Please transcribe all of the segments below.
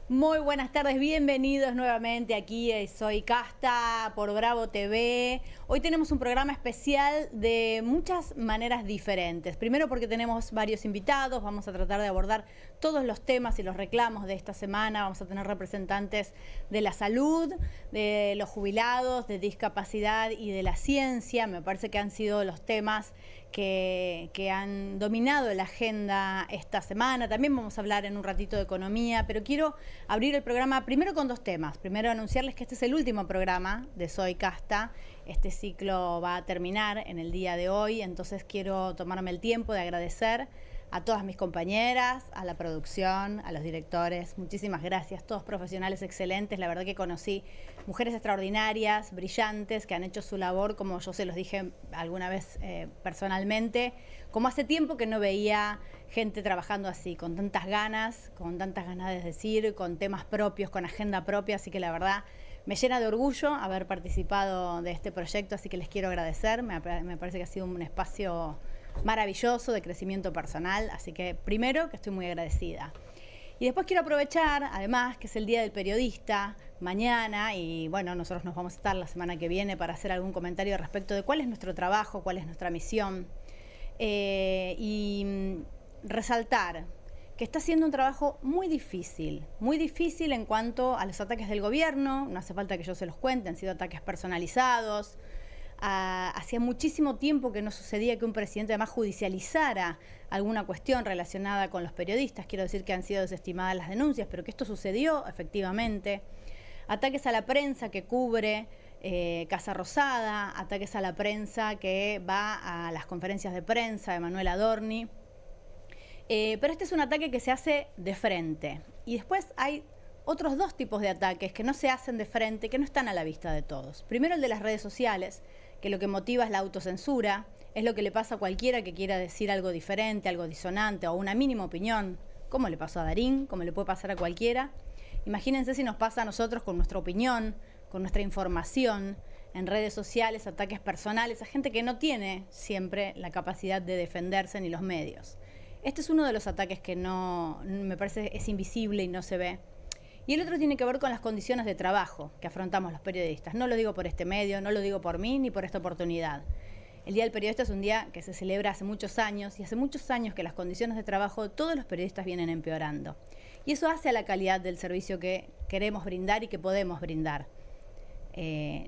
Muy buenas tardes, bienvenidos nuevamente aquí. Soy Casta por Bravo TV. Hoy tenemos un programa especial de muchas maneras diferentes. Primero porque tenemos varios invitados, vamos a tratar de abordar todos los temas y los reclamos de esta semana. Vamos a tener representantes de la salud, de los jubilados, de discapacidad y de la ciencia. Me parece que han sido los temas que han dominado la agenda esta semana. También vamos a hablar en un ratito de economía, pero quiero abrir el programa primero con dos temas. Primero anunciarles que este es el último programa de Soy Casta. Este ciclo va a terminar en el día de hoy, entonces quiero tomarme el tiempo de agradecer a todas mis compañeras, a la producción, a los directores. Muchísimas gracias, todos profesionales excelentes. La verdad que conocí mujeres extraordinarias, brillantes, que han hecho su labor, como yo se los dije alguna vez personalmente, como hace tiempo que no veía gente trabajando así, con tantas ganas de decir, con temas propios, con agenda propia, así que la verdad me llena de orgullo haber participado de este proyecto, así que les quiero agradecer. Me parece que ha sido un espacio maravilloso de crecimiento personal, así que primero que estoy muy agradecida. Y después quiero aprovechar, además, que es el Día del Periodista, mañana, y bueno, nosotros nos vamos a estar la semana que viene para hacer algún comentario respecto de cuál es nuestro trabajo, cuál es nuestra misión, y resaltar que está siendo un trabajo muy difícil en cuanto a los ataques del gobierno. No hace falta que yo se los cuente, han sido ataques personalizados. Hacía muchísimo tiempo que no sucedía que un presidente además judicializara alguna cuestión relacionada con los periodistas. Quiero decir que han sido desestimadas las denuncias, pero que esto sucedió efectivamente. Ataques a la prensa que cubre Casa Rosada, ataques a la prensa que va a las conferencias de prensa de Manuel Adorni. Pero este es un ataque que se hace de frente. Y después hay otros dos tipos de ataques que no se hacen de frente, que no están a la vista de todos. Primero el de las redes sociales, que lo que motiva es la autocensura, es lo que le pasa a cualquiera que quiera decir algo diferente, algo disonante o una mínima opinión, como le pasó a Darín, como le puede pasar a cualquiera. Imagínense si nos pasa a nosotros con nuestra opinión, con nuestra información, en redes sociales, ataques personales, a gente que no tiene siempre la capacidad de defenderse ni los medios. Este es uno de los ataques que no, me parece, es invisible y no se ve. Y el otro tiene que ver con las condiciones de trabajo que afrontamos los periodistas. No lo digo por este medio, no lo digo por mí ni por esta oportunidad. El Día del Periodista es un día que se celebra hace muchos años, y hace muchos años que las condiciones de trabajo de todos los periodistas vienen empeorando. Y eso hace a la calidad del servicio que queremos brindar y que podemos brindar.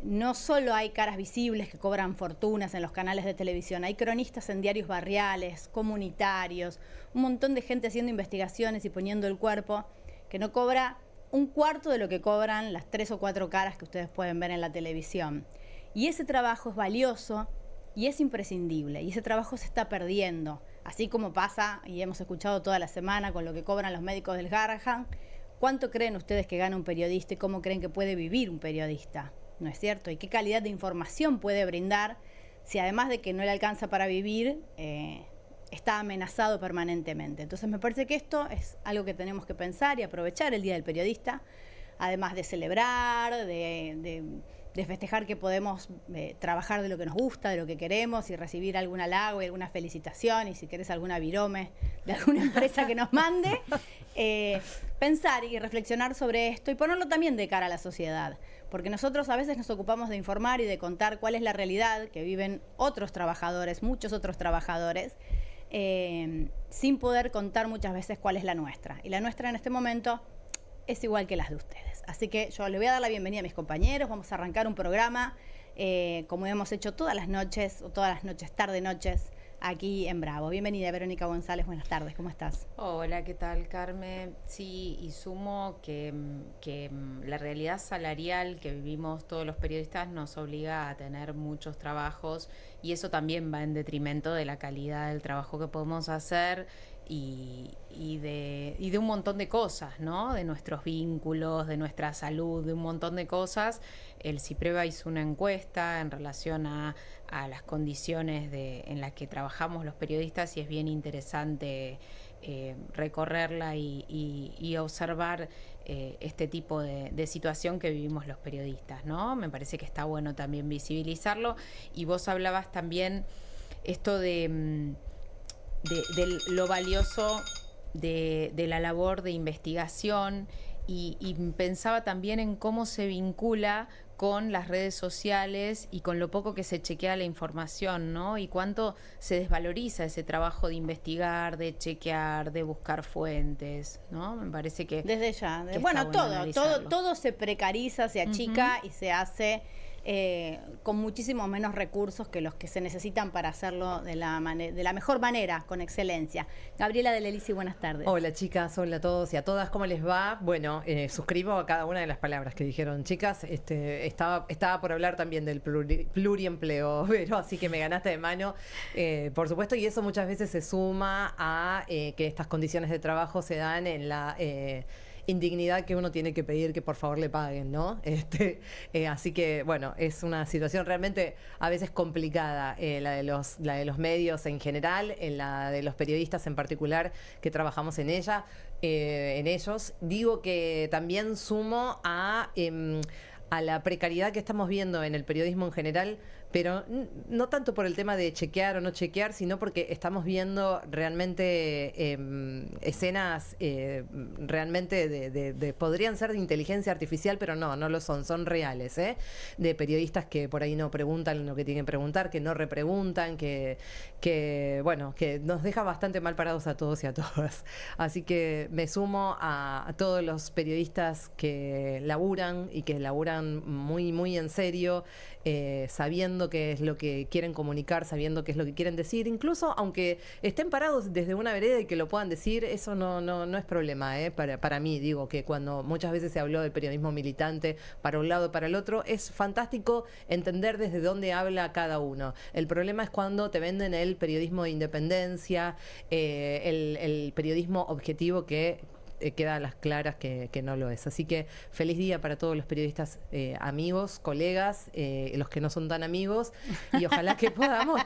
No solo hay caras visibles que cobran fortunas en los canales de televisión, hay cronistas en diarios barriales, comunitarios, un montón de gente haciendo investigaciones y poniendo el cuerpo, que no cobra un cuarto de lo que cobran las 3 o 4 caras que ustedes pueden ver en la televisión. Y ese trabajo es valioso y es imprescindible, y ese trabajo se está perdiendo, así como pasa, y hemos escuchado toda la semana, con lo que cobran los médicos del Garrahan. ¿Cuánto creen ustedes que gana un periodista y cómo creen que puede vivir un periodista? ¿No es cierto? ¿Y qué calidad de información puede brindar si además de que no le alcanza para vivir, está amenazado permanentemente? Entonces me parece que esto es algo que tenemos que pensar y aprovechar el Día del Periodista, además de celebrar, de festejar que podemos trabajar de lo que nos gusta, de lo que queremos, y recibir algún halago y alguna felicitación, y si querés alguna virome de alguna empresa que nos mande, pensar y reflexionar sobre esto y ponerlo también de cara a la sociedad, porque nosotros a veces nos ocupamos de informar y de contar cuál es la realidad que viven otros trabajadores, muchos otros trabajadores, sin poder contar muchas veces cuál es la nuestra. Y la nuestra en este momento es igual que las de ustedes. Así que yo le voy a dar la bienvenida a mis compañeros. Vamos a arrancar un programa como hemos hecho todas las noches, tarde noches, aquí en Bravo. Bienvenida, Verónica González, buenas tardes, ¿cómo estás? Hola, ¿qué tal, Carmen? Sí, y sumo que la realidad salarial que vivimos todos los periodistas nos obliga a tener muchos trabajos, y eso también va en detrimento de la calidad del trabajo que podemos hacer y de un montón de cosas, ¿no? De nuestros vínculos, de nuestra salud, de un montón de cosas. El CIPREVA hizo una encuesta en relación a las condiciones en las que trabajamos los periodistas, y es bien interesante recorrerla y observar este tipo de situación que vivimos los periodistas, ¿no? Me parece que está bueno también visibilizarlo. Y vos hablabas también esto de lo valioso de la labor de investigación y pensaba también en cómo se vincula con las redes sociales y con lo poco que se chequea la información, ¿no? Y cuánto se desvaloriza ese trabajo de investigar, de chequear, de buscar fuentes, ¿no? Me parece que... Desde ya. Que Bueno, analizarlo. todo se precariza, se achica y se hace con muchísimo menos recursos que los que se necesitan para hacerlo de la mejor manera, con excelencia. Gabriela de Lelisi, buenas tardes. Hola chicas, hola a todos y a todas, ¿cómo les va? Bueno, suscribo a cada una de las palabras que dijeron chicas. Estaba por hablar también del pluriempleo, pero así que me ganaste de mano, por supuesto, y eso muchas veces se suma a que estas condiciones de trabajo se dan en la indignidad que uno tiene que pedir que por favor le paguen, ¿no? Así que, bueno, es una situación realmente a veces complicada, la de los medios en general, la de los periodistas en particular que trabajamos en ellos. Digo que también sumo a la precariedad que estamos viendo en el periodismo en general, pero no tanto por el tema de chequear o no chequear, sino porque estamos viendo realmente escenas realmente podrían ser de inteligencia artificial, pero no lo son reales, de periodistas que por ahí no preguntan lo que tienen que preguntar, que no repreguntan, que nos deja bastante mal parados a todos y a todas. Así que me sumo a todos los periodistas que laburan y que laburan muy, muy en serio, sabiendo qué es lo que quieren comunicar, sabiendo qué es lo que quieren decir, incluso aunque estén parados desde una vereda y que lo puedan decir, eso no es problema, para mí. Digo que cuando muchas veces se habló del periodismo militante para un lado o para el otro, es fantástico entender desde dónde habla cada uno. El problema es cuando te venden el periodismo de independencia, el periodismo objetivo que queda a las claras que no lo es. Así que feliz día para todos los periodistas, amigos, colegas, los que no son tan amigos, y ojalá que podamos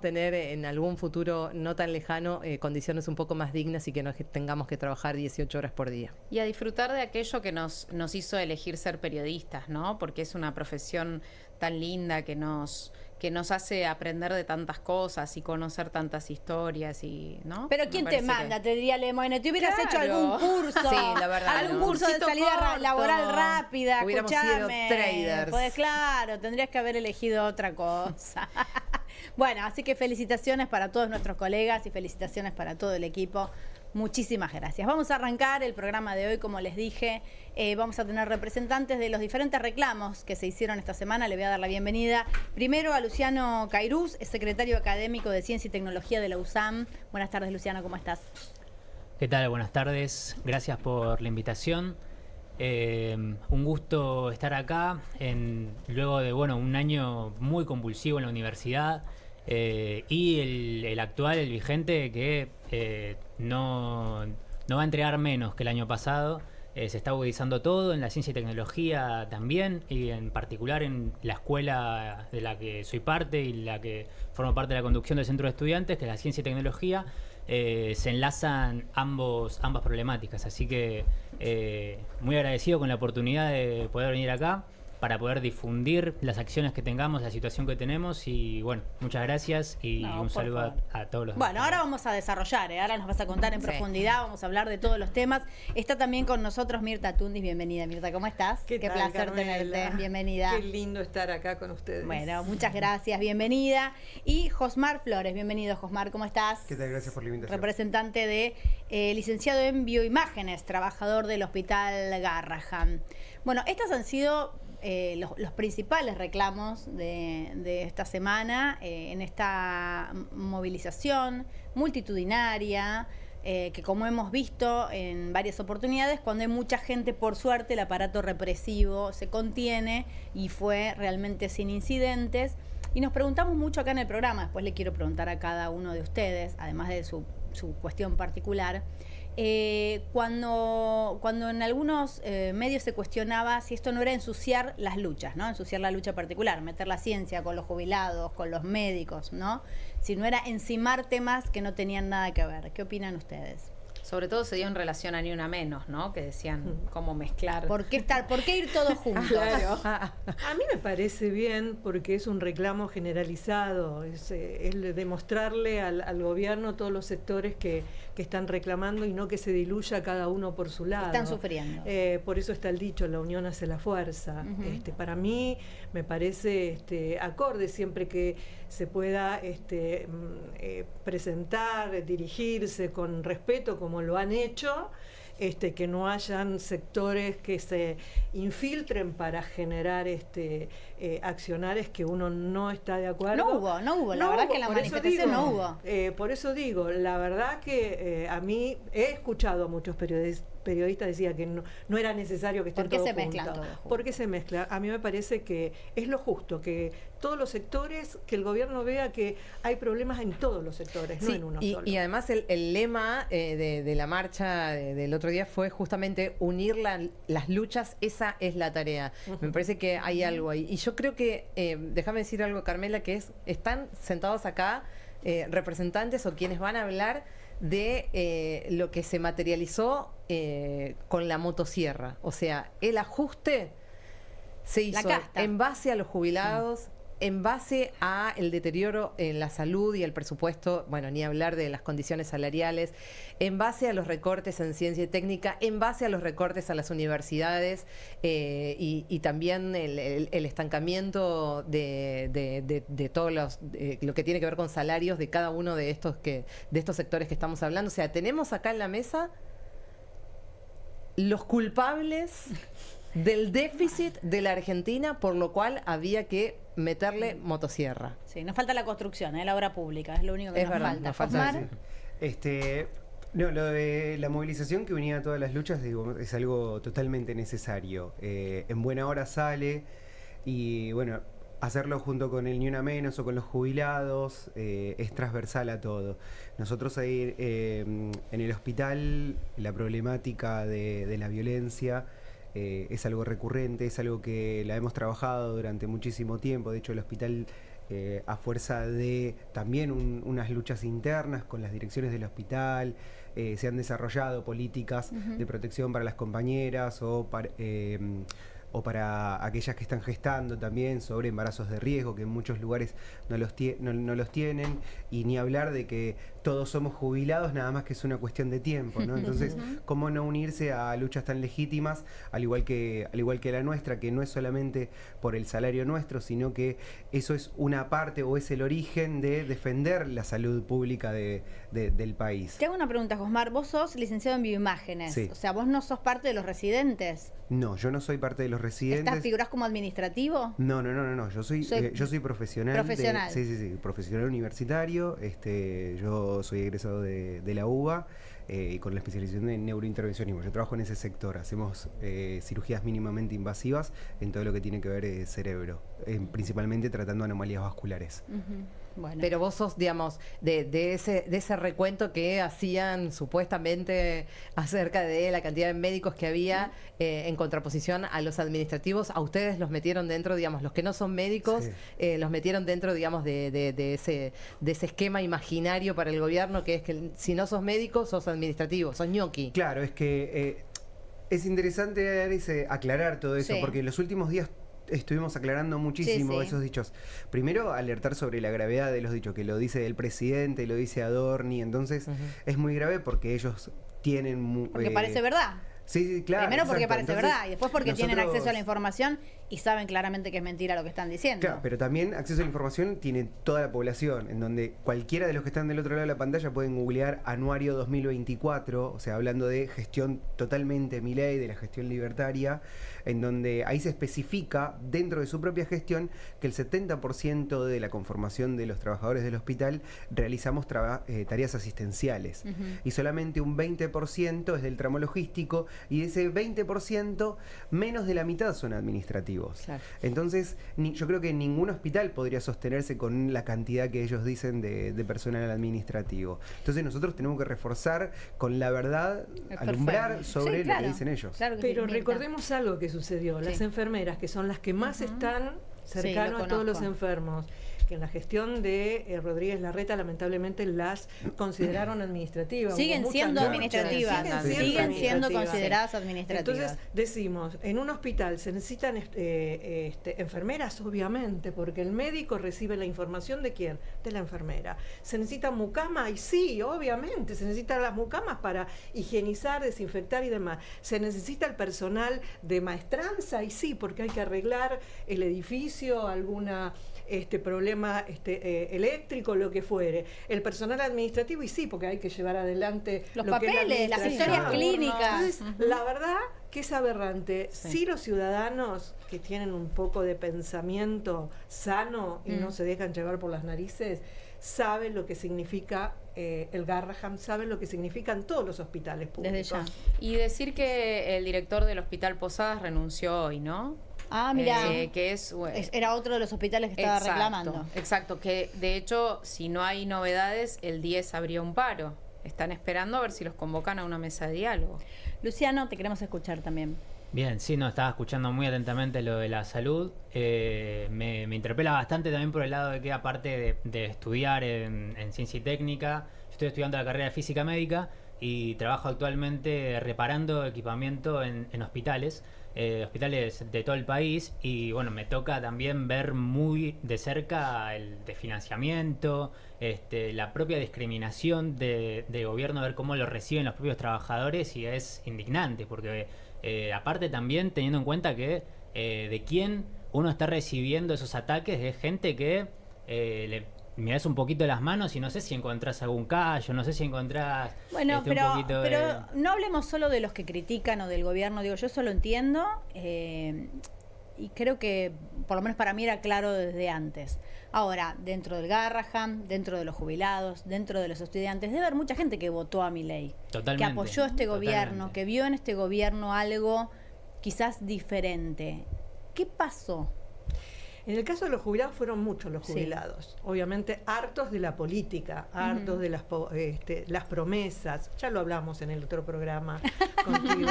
tener en algún futuro no tan lejano condiciones un poco más dignas y que no tengamos que trabajar 18 horas por día. Y a disfrutar de aquello que nos hizo elegir ser periodistas, ¿no? Porque es una profesión tan linda que nos hace aprender de tantas cosas y conocer tantas historias, y ¿no? Pero ¿quién te manda? Te diría Lemoyne, ¿te hubieras hecho algún curso? Sí, la verdad. Algún curso de salida laboral rápida, hubiéramos sido traders. Pues claro, tendrías que haber elegido otra cosa. Bueno, así que felicitaciones para todos nuestros colegas y felicitaciones para todo el equipo. Muchísimas gracias. Vamos a arrancar el programa de hoy, como les dije. Vamos a tener representantes de los diferentes reclamos que se hicieron esta semana. Le voy a dar la bienvenida primero a Luciano Cairuz, es secretario académico de Ciencia y Tecnología de la USAM. Buenas tardes, Luciano, ¿cómo estás? ¿Qué tal? Buenas tardes. Gracias por la invitación. Un gusto estar acá luego de un año muy convulsivo en la universidad, y el actual, el vigente, que no va a entregar menos que el año pasado. Se está agudizando todo en la ciencia y tecnología también, y en particular en la escuela de la que soy parte y la que formo parte de la conducción del centro de estudiantes, que es la ciencia y tecnología. Se enlazan ambas problemáticas, así que muy agradecido con la oportunidad de poder venir acá para poder difundir las acciones que tengamos, la situación que tenemos, y bueno, muchas gracias y un saludo a todos los demás. Bueno, ahora vamos a desarrollar, ahora nos vas a contar en profundidad, vamos a hablar de todos los temas. Está también con nosotros Mirta Tundis. Bienvenida, Mirta, ¿cómo estás? Qué tal, placer Carmela. Tenerte, bienvenida. Qué lindo estar acá con ustedes. Bueno, muchas gracias, bienvenida. Y Josmar Flores, bienvenido, Josmar, ¿cómo estás? ¿Qué tal? Gracias por la invitación. Representante de licenciado en bioimágenes, trabajador del Hospital Garrahan. Bueno, estos han sido los principales reclamos de esta semana, en esta movilización multitudinaria, que como hemos visto en varias oportunidades, cuando hay mucha gente, por suerte el aparato represivo se contiene y fue realmente sin incidentes. Y nos preguntamos mucho acá en el programa, después le quiero preguntar a cada uno de ustedes, además de su cuestión particular, cuando en algunos medios se cuestionaba si esto no era ensuciar las luchas, ¿no? Ensuciar la lucha particular, meter la ciencia con los jubilados, con los médicos, ¿no? Si no era encimar temas que no tenían nada que ver. ¿Qué opinan ustedes? Sobre todo se dio en relación a Ni Una Menos, ¿no? Que decían cómo mezclar. ¿Por qué ir todos juntos? Claro. A mí me parece bien porque es un reclamo generalizado, es el demostrarle al gobierno todos los sectores que están reclamando y no que se diluya cada uno por su lado. Están sufriendo. Por eso está el dicho, la unión hace la fuerza. Para mí me parece acorde siempre que se pueda presentar, dirigirse con respeto como lo han hecho, que no hayan sectores que se infiltren para generar accionares que uno no está de acuerdo. No hubo, la verdad que la manifestación no hubo. Por eso digo, la verdad que a mí he escuchado a muchos periodistas decía que no era necesario que estén todos juntos. ¿Por qué se mezclan todos juntos? ¿Por qué se mezcla? A mí me parece que es lo justo, que todos los sectores, que el gobierno vea que hay problemas en todos los sectores, no en uno solo. Y además el lema de la marcha del otro día fue justamente unir las luchas, esa es la tarea. Me parece que hay algo ahí. Y yo creo que, déjame decir algo, Carmela, que están sentados acá representantes o quienes van a hablar de lo que se materializó con la motosierra. O sea, el ajuste se hizo en base a los jubilados, en base a el deterioro en la salud y el presupuesto, bueno, ni hablar de las condiciones salariales, en base a los recortes en ciencia y técnica, en base a los recortes a las universidades y también el estancamiento de todos lo que tiene que ver con salarios de cada uno de estos sectores que estamos hablando. O sea, tenemos acá en la mesa los culpables del déficit de la Argentina, por lo cual había que meterle motosierra. Sí, nos falta la construcción, la obra pública, es lo único que nos falta. No, lo de la movilización que unía a todas las luchas, digo, es algo totalmente necesario. En buena hora sale y bueno, hacerlo junto con el Ni Una Menos o con los jubilados es transversal a todo. Nosotros ahí en el hospital la problemática de la violencia es algo recurrente, es algo que la hemos trabajado durante muchísimo tiempo. De hecho, el hospital, a fuerza de también unas luchas internas con las direcciones del hospital, se han desarrollado políticas de protección para las compañeras o para aquellas que están gestando también sobre embarazos de riesgo, que en muchos lugares no los tienen, y ni hablar de que todos somos jubilados, nada más que es una cuestión de tiempo, ¿no? Entonces, ¿cómo no unirse a luchas tan legítimas, al igual que la nuestra, que no es solamente por el salario nuestro, sino que eso es una parte o es el origen de defender la salud pública del país? Te hago una pregunta, Josmar. Vos sos licenciado en bioimágenes, sí. O sea, vos no sos parte de los residentes. No, yo no soy parte de los residentes. ¿Figurás como administrativo? No. Yo soy profesional. Profesional. Sí, profesional universitario. Yo soy egresado de la UBA y con la especialización en neurointervencionismo. Yo trabajo en ese sector. Hacemos cirugías mínimamente invasivas en todo lo que tiene que ver cerebro, principalmente tratando anomalías vasculares. Bueno. Pero vos sos, digamos, de ese recuento que hacían supuestamente acerca de la cantidad de médicos que había en contraposición a los administrativos. A ustedes los metieron dentro, digamos, los que no son médicos, sí. Los metieron dentro, digamos, de ese esquema imaginario para el gobierno, que es que si no sos médico, sos administrativo, sos ñoqui. Claro, es que es interesante aclarar todo eso, sí. Porque en los últimos días estuvimos aclarando muchísimo esos dichos. Primero, alertar sobre la gravedad de los dichos, que lo dice el presidente, lo dice Adorni, entonces es muy grave porque ellos tienen... Porque parece verdad. Sí, claro. Primero porque parece verdad y después porque tienen acceso a la información y saben claramente que es mentira lo que están diciendo. Claro, pero también acceso a la información tiene toda la población, en donde cualquiera de los que están del otro lado de la pantalla pueden googlear Anuario 2024, o sea, hablando de gestión totalmente Milei, de la gestión libertaria, en donde ahí se especifica dentro de su propia gestión que el 70% de la conformación de los trabajadores del hospital realizamos tareas asistenciales y solamente un 20% es del tramo logístico, y de ese 20% menos de la mitad son administrativos. Claro. Entonces yo creo que ningún hospital podría sostenerse con la cantidad que ellos dicen de personal administrativo. Entonces nosotros tenemos que reforzar con la verdad, alumbrar sobre lo que dicen ellos. Claro que pero recordemos algo que sucedió. Las enfermeras, que son las que más están cercanos a todos los enfermos, que en la gestión de Rodríguez Larreta lamentablemente las consideraron administrativas. Siguen siendo administrativas. Siguen siendo consideradas administrativas. Entonces decimos, en un hospital se necesitan enfermeras, obviamente, porque el médico recibe la información ¿de quién? De la enfermera. ¿Se necesita mucama? Y sí, obviamente, se necesitan las mucamas para higienizar, desinfectar y demás. ¿Se necesita el personal de maestranza? Y sí, porque hay que arreglar el edificio, alguna problema eléctrico, lo que fuere. El personal administrativo, y sí, porque hay que llevar adelante los papeles, las historias clínicas. Entonces, la verdad que es aberrante. Sí, los ciudadanos que tienen un poco de pensamiento sano y no se dejan llevar por las narices, saben lo que significa el Garrahan, saben lo que significan todos los hospitales públicos. Desde ya. Y decir que el director del Hospital Posadas renunció hoy, ¿no? Ah, mira, era otro de los hospitales que estaba reclamando. Exacto, que de hecho, si no hay novedades, el 10 habría un paro. Están esperando a ver si los convocan a una mesa de diálogo. Luciano, te queremos escuchar también. Bien, sí, no, estaba escuchando muy atentamente lo de la salud. Me interpela bastante también por el lado de que, aparte de estudiar en ciencia y técnica, yo estoy estudiando la carrera de física médica y trabajo actualmente reparando equipamiento en hospitales. Hospitales de todo el país, y bueno, me toca también ver muy de cerca el desfinanciamiento, la propia discriminación de gobierno, ver cómo lo reciben los propios trabajadores, y es indignante porque aparte también teniendo en cuenta que de quién uno está recibiendo esos ataques es gente que le mirás un poquito las manos y no sé si encontrás algún callo, no sé si encontrás un poquito de... Pero no hablemos solo de los que critican o del gobierno, digo, yo eso lo entiendo y creo que por lo menos para mí era claro desde antes. Ahora, dentro del Garrahan, dentro de los jubilados, dentro de los estudiantes, debe haber mucha gente que votó a Milei, que apoyó este gobierno, que vio en este gobierno algo quizás diferente. ¿Qué pasó? En el caso de los jubilados fueron muchos los jubilados, obviamente hartos de la política, hartos de las promesas. Ya lo hablamos en el otro programa contigo.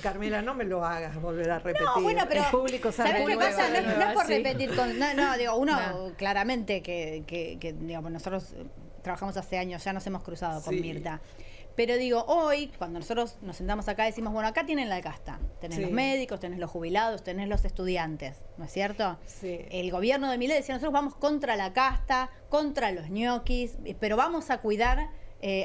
Carmela, no me lo hagas volver a repetir. No, bueno, pero el público ¿sabes qué pasa? No es por repetir. Digo, uno claramente que digamos, nosotros trabajamos hace años, ya nos hemos cruzado con Mirta. Pero digo, hoy, cuando nosotros nos sentamos acá, decimos, bueno, acá tienen la casta. Tenés los médicos, tenés los jubilados, tenés los estudiantes, ¿no es cierto? Sí. El gobierno de Milei decía, nosotros vamos contra la casta, contra los ñoquis, pero vamos a cuidar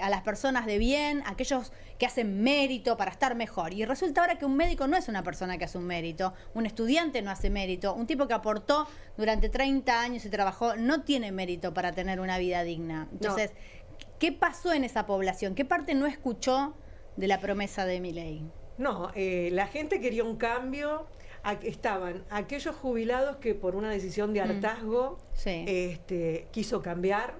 a las personas de bien, aquellos que hacen mérito para estar mejor. Y resulta ahora que un médico no es una persona que hace un mérito, un estudiante no hace mérito, un tipo que aportó durante 30 años y trabajó no tiene mérito para tener una vida digna. Entonces... ¿Qué pasó en esa población? ¿Qué parte no escuchó de la promesa de Milei? No, la gente quería un cambio. Estaban aquellos jubilados que por una decisión de hartazgo quiso cambiar.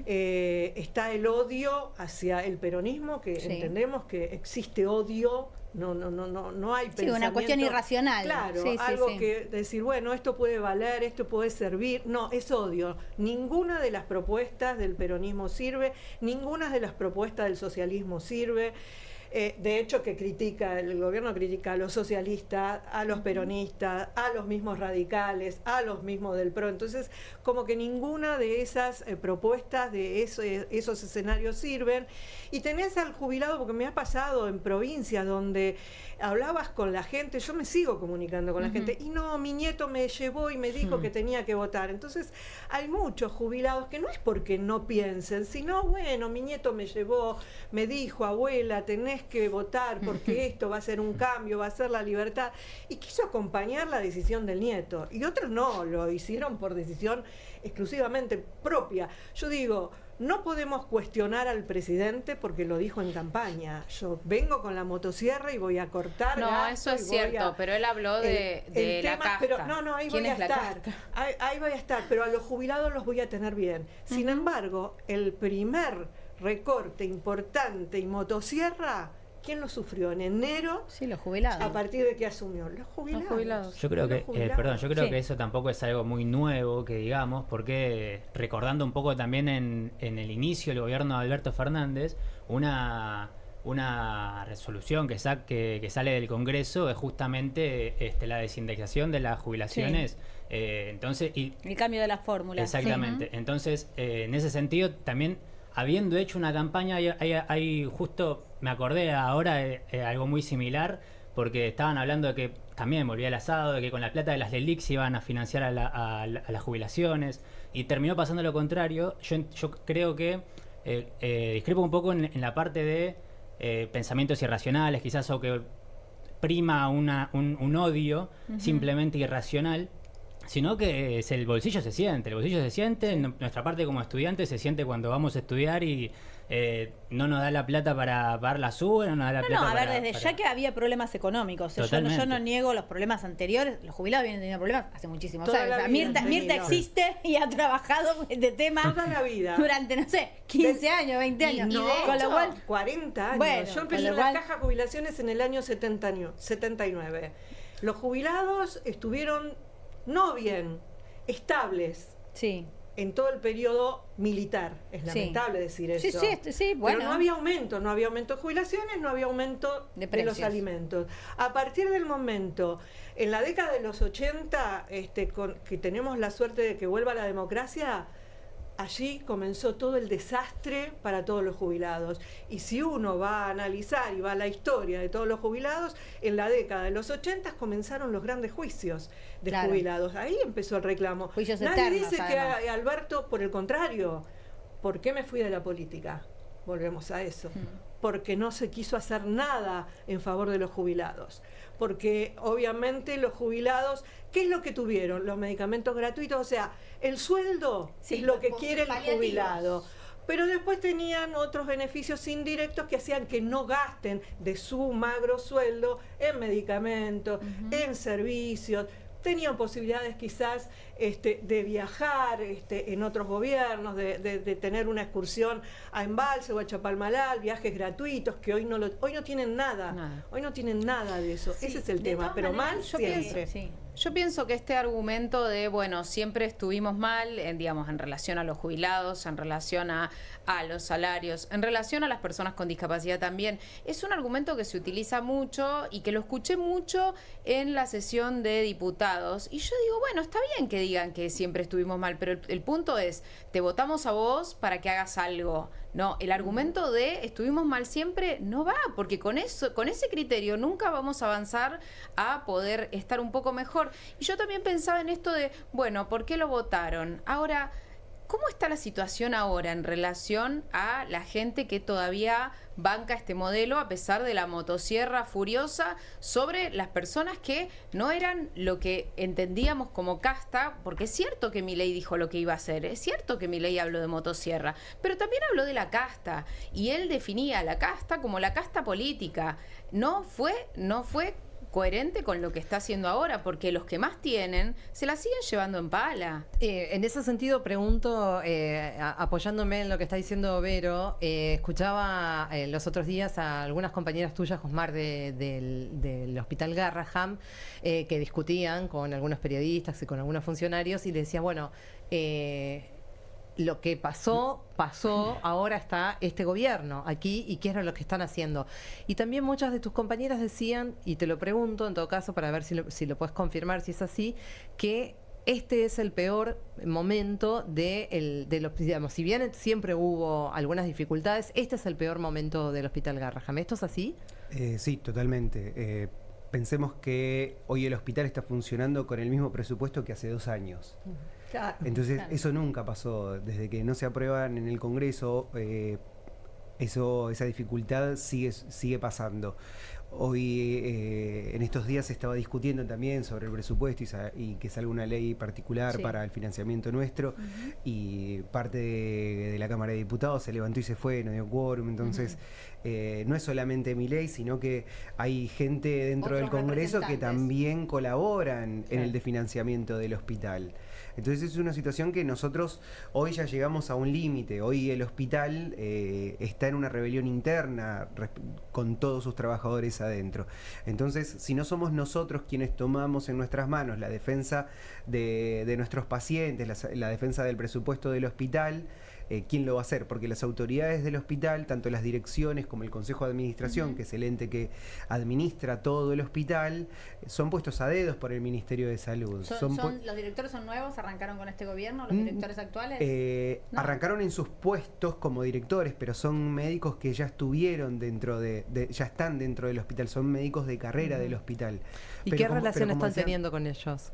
Está el odio hacia el peronismo, que entendemos que existe odio. No hay pensamiento. Una cuestión irracional. Claro, algo que decir, bueno, esto puede valer, esto puede servir. No, es odio. Ninguna de las propuestas del peronismo sirve, ninguna de las propuestas del socialismo sirve. De hecho, el gobierno critica a los socialistas, a los peronistas, a los mismos radicales, a los mismos del PRO. Entonces, como que ninguna de esas propuestas de esos escenarios sirven. Y tenés al jubilado, porque me ha pasado en provincias donde hablabas con la gente, yo me sigo comunicando con la gente, y no, mi nieto me llevó y me dijo que tenía que votar. Entonces, hay muchos jubilados que no es porque no piensen, sino, bueno, mi nieto me llevó, me dijo, abuela, tenés que votar porque esto va a ser un cambio, va a ser la libertad, y quiso acompañar la decisión del nieto. Y otros no, lo hicieron por decisión exclusivamente propia. Yo digo, no podemos cuestionar al presidente porque lo dijo en campaña. Yo vengo con la motosierra y voy a cortar. No, eso es cierto, pero él habló de la casta. Pero, ahí voy a estar. Ahí voy a estar, pero a los jubilados los voy a tener bien. Sin embargo, el primer recorte importante y motosierra, ¿quién lo sufrió? En enero. Sí, los jubilados. ¿A partir de qué asumió? Los jubilados. Yo creo que eso tampoco es algo muy nuevo, que digamos, porque recordando un poco también en el inicio del gobierno de Alberto Fernández, una una resolución que sale del Congreso es justamente la desindexación de las jubilaciones. Entonces, el cambio de la fórmula. Exactamente. Entonces, en ese sentido, también habiendo hecho una campaña, hay justo, me acordé ahora algo muy similar, porque estaban hablando de que, también volvía el asado, de que con la plata de las LELIC se iban a financiar a las jubilaciones, y terminó pasando lo contrario. Yo creo que discrepo un poco en la parte de pensamientos irracionales, quizás, o que prima un odio simplemente irracional, sino que el bolsillo se siente. El bolsillo se siente, nuestra parte como estudiantes se siente cuando vamos a estudiar y no nos da la plata para pagar la SUBE, no nos da la plata para... No, a ver, desde ya que había problemas económicos. Yo no niego los problemas anteriores. Los jubilados vienen teniendo problemas hace muchísimos años. Mirta existe y ha trabajado este tema toda la vida. Durante, no sé, 15 años, 20 años. Con lo cual, 40 años. Bueno, yo empecé en la Caja de Jubilaciones en el año 79. Los jubilados estuvieron no bien, estables. Sí. En todo el periodo militar. Es lamentable decir eso. Sí, bueno. Pero no había aumento de jubilaciones, no había aumento de los alimentos. A partir del momento, en la década de los 80, que tenemos la suerte de que vuelva la democracia, allí comenzó todo el desastre para todos los jubilados. Y si uno va a analizar y va a la historia de todos los jubilados, en la década de los 80 comenzaron los grandes juicios de jubilados. Ahí empezó el reclamo. Juicios Nadie eternos, dice además. que Alberto, por el contrario, ¿por qué me fui de la política? Volvemos a eso. Porque no se quiso hacer nada en favor de los jubilados. Porque obviamente los jubilados, ¿qué es lo que tuvieron? Los medicamentos gratuitos, o sea, el sueldo es lo que quiere el jubilado. Pero después tenían otros beneficios indirectos que hacían que no gasten de su magro sueldo en medicamentos, en servicios. Tenían posibilidades quizás de viajar en otros gobiernos, de tener una excursión a Embalse o a Chapalmalal, viajes gratuitos, que hoy no tienen nada. Hoy no tienen nada de eso. Ese es el tema, pero mal siempre. Yo pienso que este argumento de, bueno, siempre estuvimos mal, digamos, en relación a los jubilados, en relación a los salarios, en relación a las personas con discapacidad también, es un argumento que se utiliza mucho y que lo escuché mucho en la sesión de diputados. Y yo digo, bueno, está bien que digan que siempre estuvimos mal, pero el punto es, te votamos a vos para que hagas algo. No, el argumento de estuvimos mal siempre no va, porque con ese criterio nunca vamos a avanzar a poder estar un poco mejor. Y yo también pensaba en esto de, bueno, ¿por qué lo votaron? Ahora, ¿cómo está la situación ahora en relación a la gente que todavía banca este modelo a pesar de la motosierra furiosa sobre las personas que no eran lo que entendíamos como casta? Porque es cierto que Milei dijo lo que iba a hacer, es cierto que Milei habló de motosierra, pero también habló de la casta y él definía la casta como la casta política. No fue coherente con lo que está haciendo ahora, porque los que más tienen se la siguen llevando en pala. En ese sentido pregunto, apoyándome en lo que está diciendo Vero, escuchaba los otros días a algunas compañeras tuyas, Josmar, del Hospital Garraham, que discutían con algunos periodistas y con algunos funcionarios y le decían, bueno, lo que pasó, ahora está este gobierno aquí y qué es lo que están haciendo. Y también muchas de tus compañeras decían, y te lo pregunto en todo caso para ver si lo puedes confirmar, si es así, que este es el peor momento de los, digamos, si bien siempre hubo algunas dificultades, este es el peor momento del Hospital Garraham. ¿Esto es así? Sí, totalmente. Pensemos que hoy el hospital está funcionando con el mismo presupuesto que hace 2 años. Claro, entonces eso nunca pasó. Desde que no se aprueban en el Congreso, esa dificultad sigue pasando. Hoy, en estos días se estaba discutiendo también sobre el presupuesto y que salga una ley particular para el financiamiento nuestro, y parte de la Cámara de Diputados se levantó y se fue, no dio quórum. Entonces no es solamente Milei, sino que hay gente dentro del Congreso que también colaboran en el financiamiento del hospital. Entonces es una situación que nosotros hoy ya llegamos a un límite. Hoy el hospital está en una rebelión interna con todos sus trabajadores adentro. Entonces, si no somos nosotros quienes tomamos en nuestras manos la defensa de nuestros pacientes, la defensa del presupuesto del hospital, quién lo va a hacer, porque las autoridades del hospital, tanto las direcciones como el Consejo de Administración, que es el ente que administra todo el hospital, son puestos a dedos por el Ministerio de Salud. ¿Los directores son nuevos? ¿Arrancaron con este gobierno los directores actuales? No. Arrancaron en sus puestos como directores, pero son médicos que ya estuvieron ya están dentro del hospital, son médicos de carrera del hospital. ¿Y qué relación están teniendo con ellos?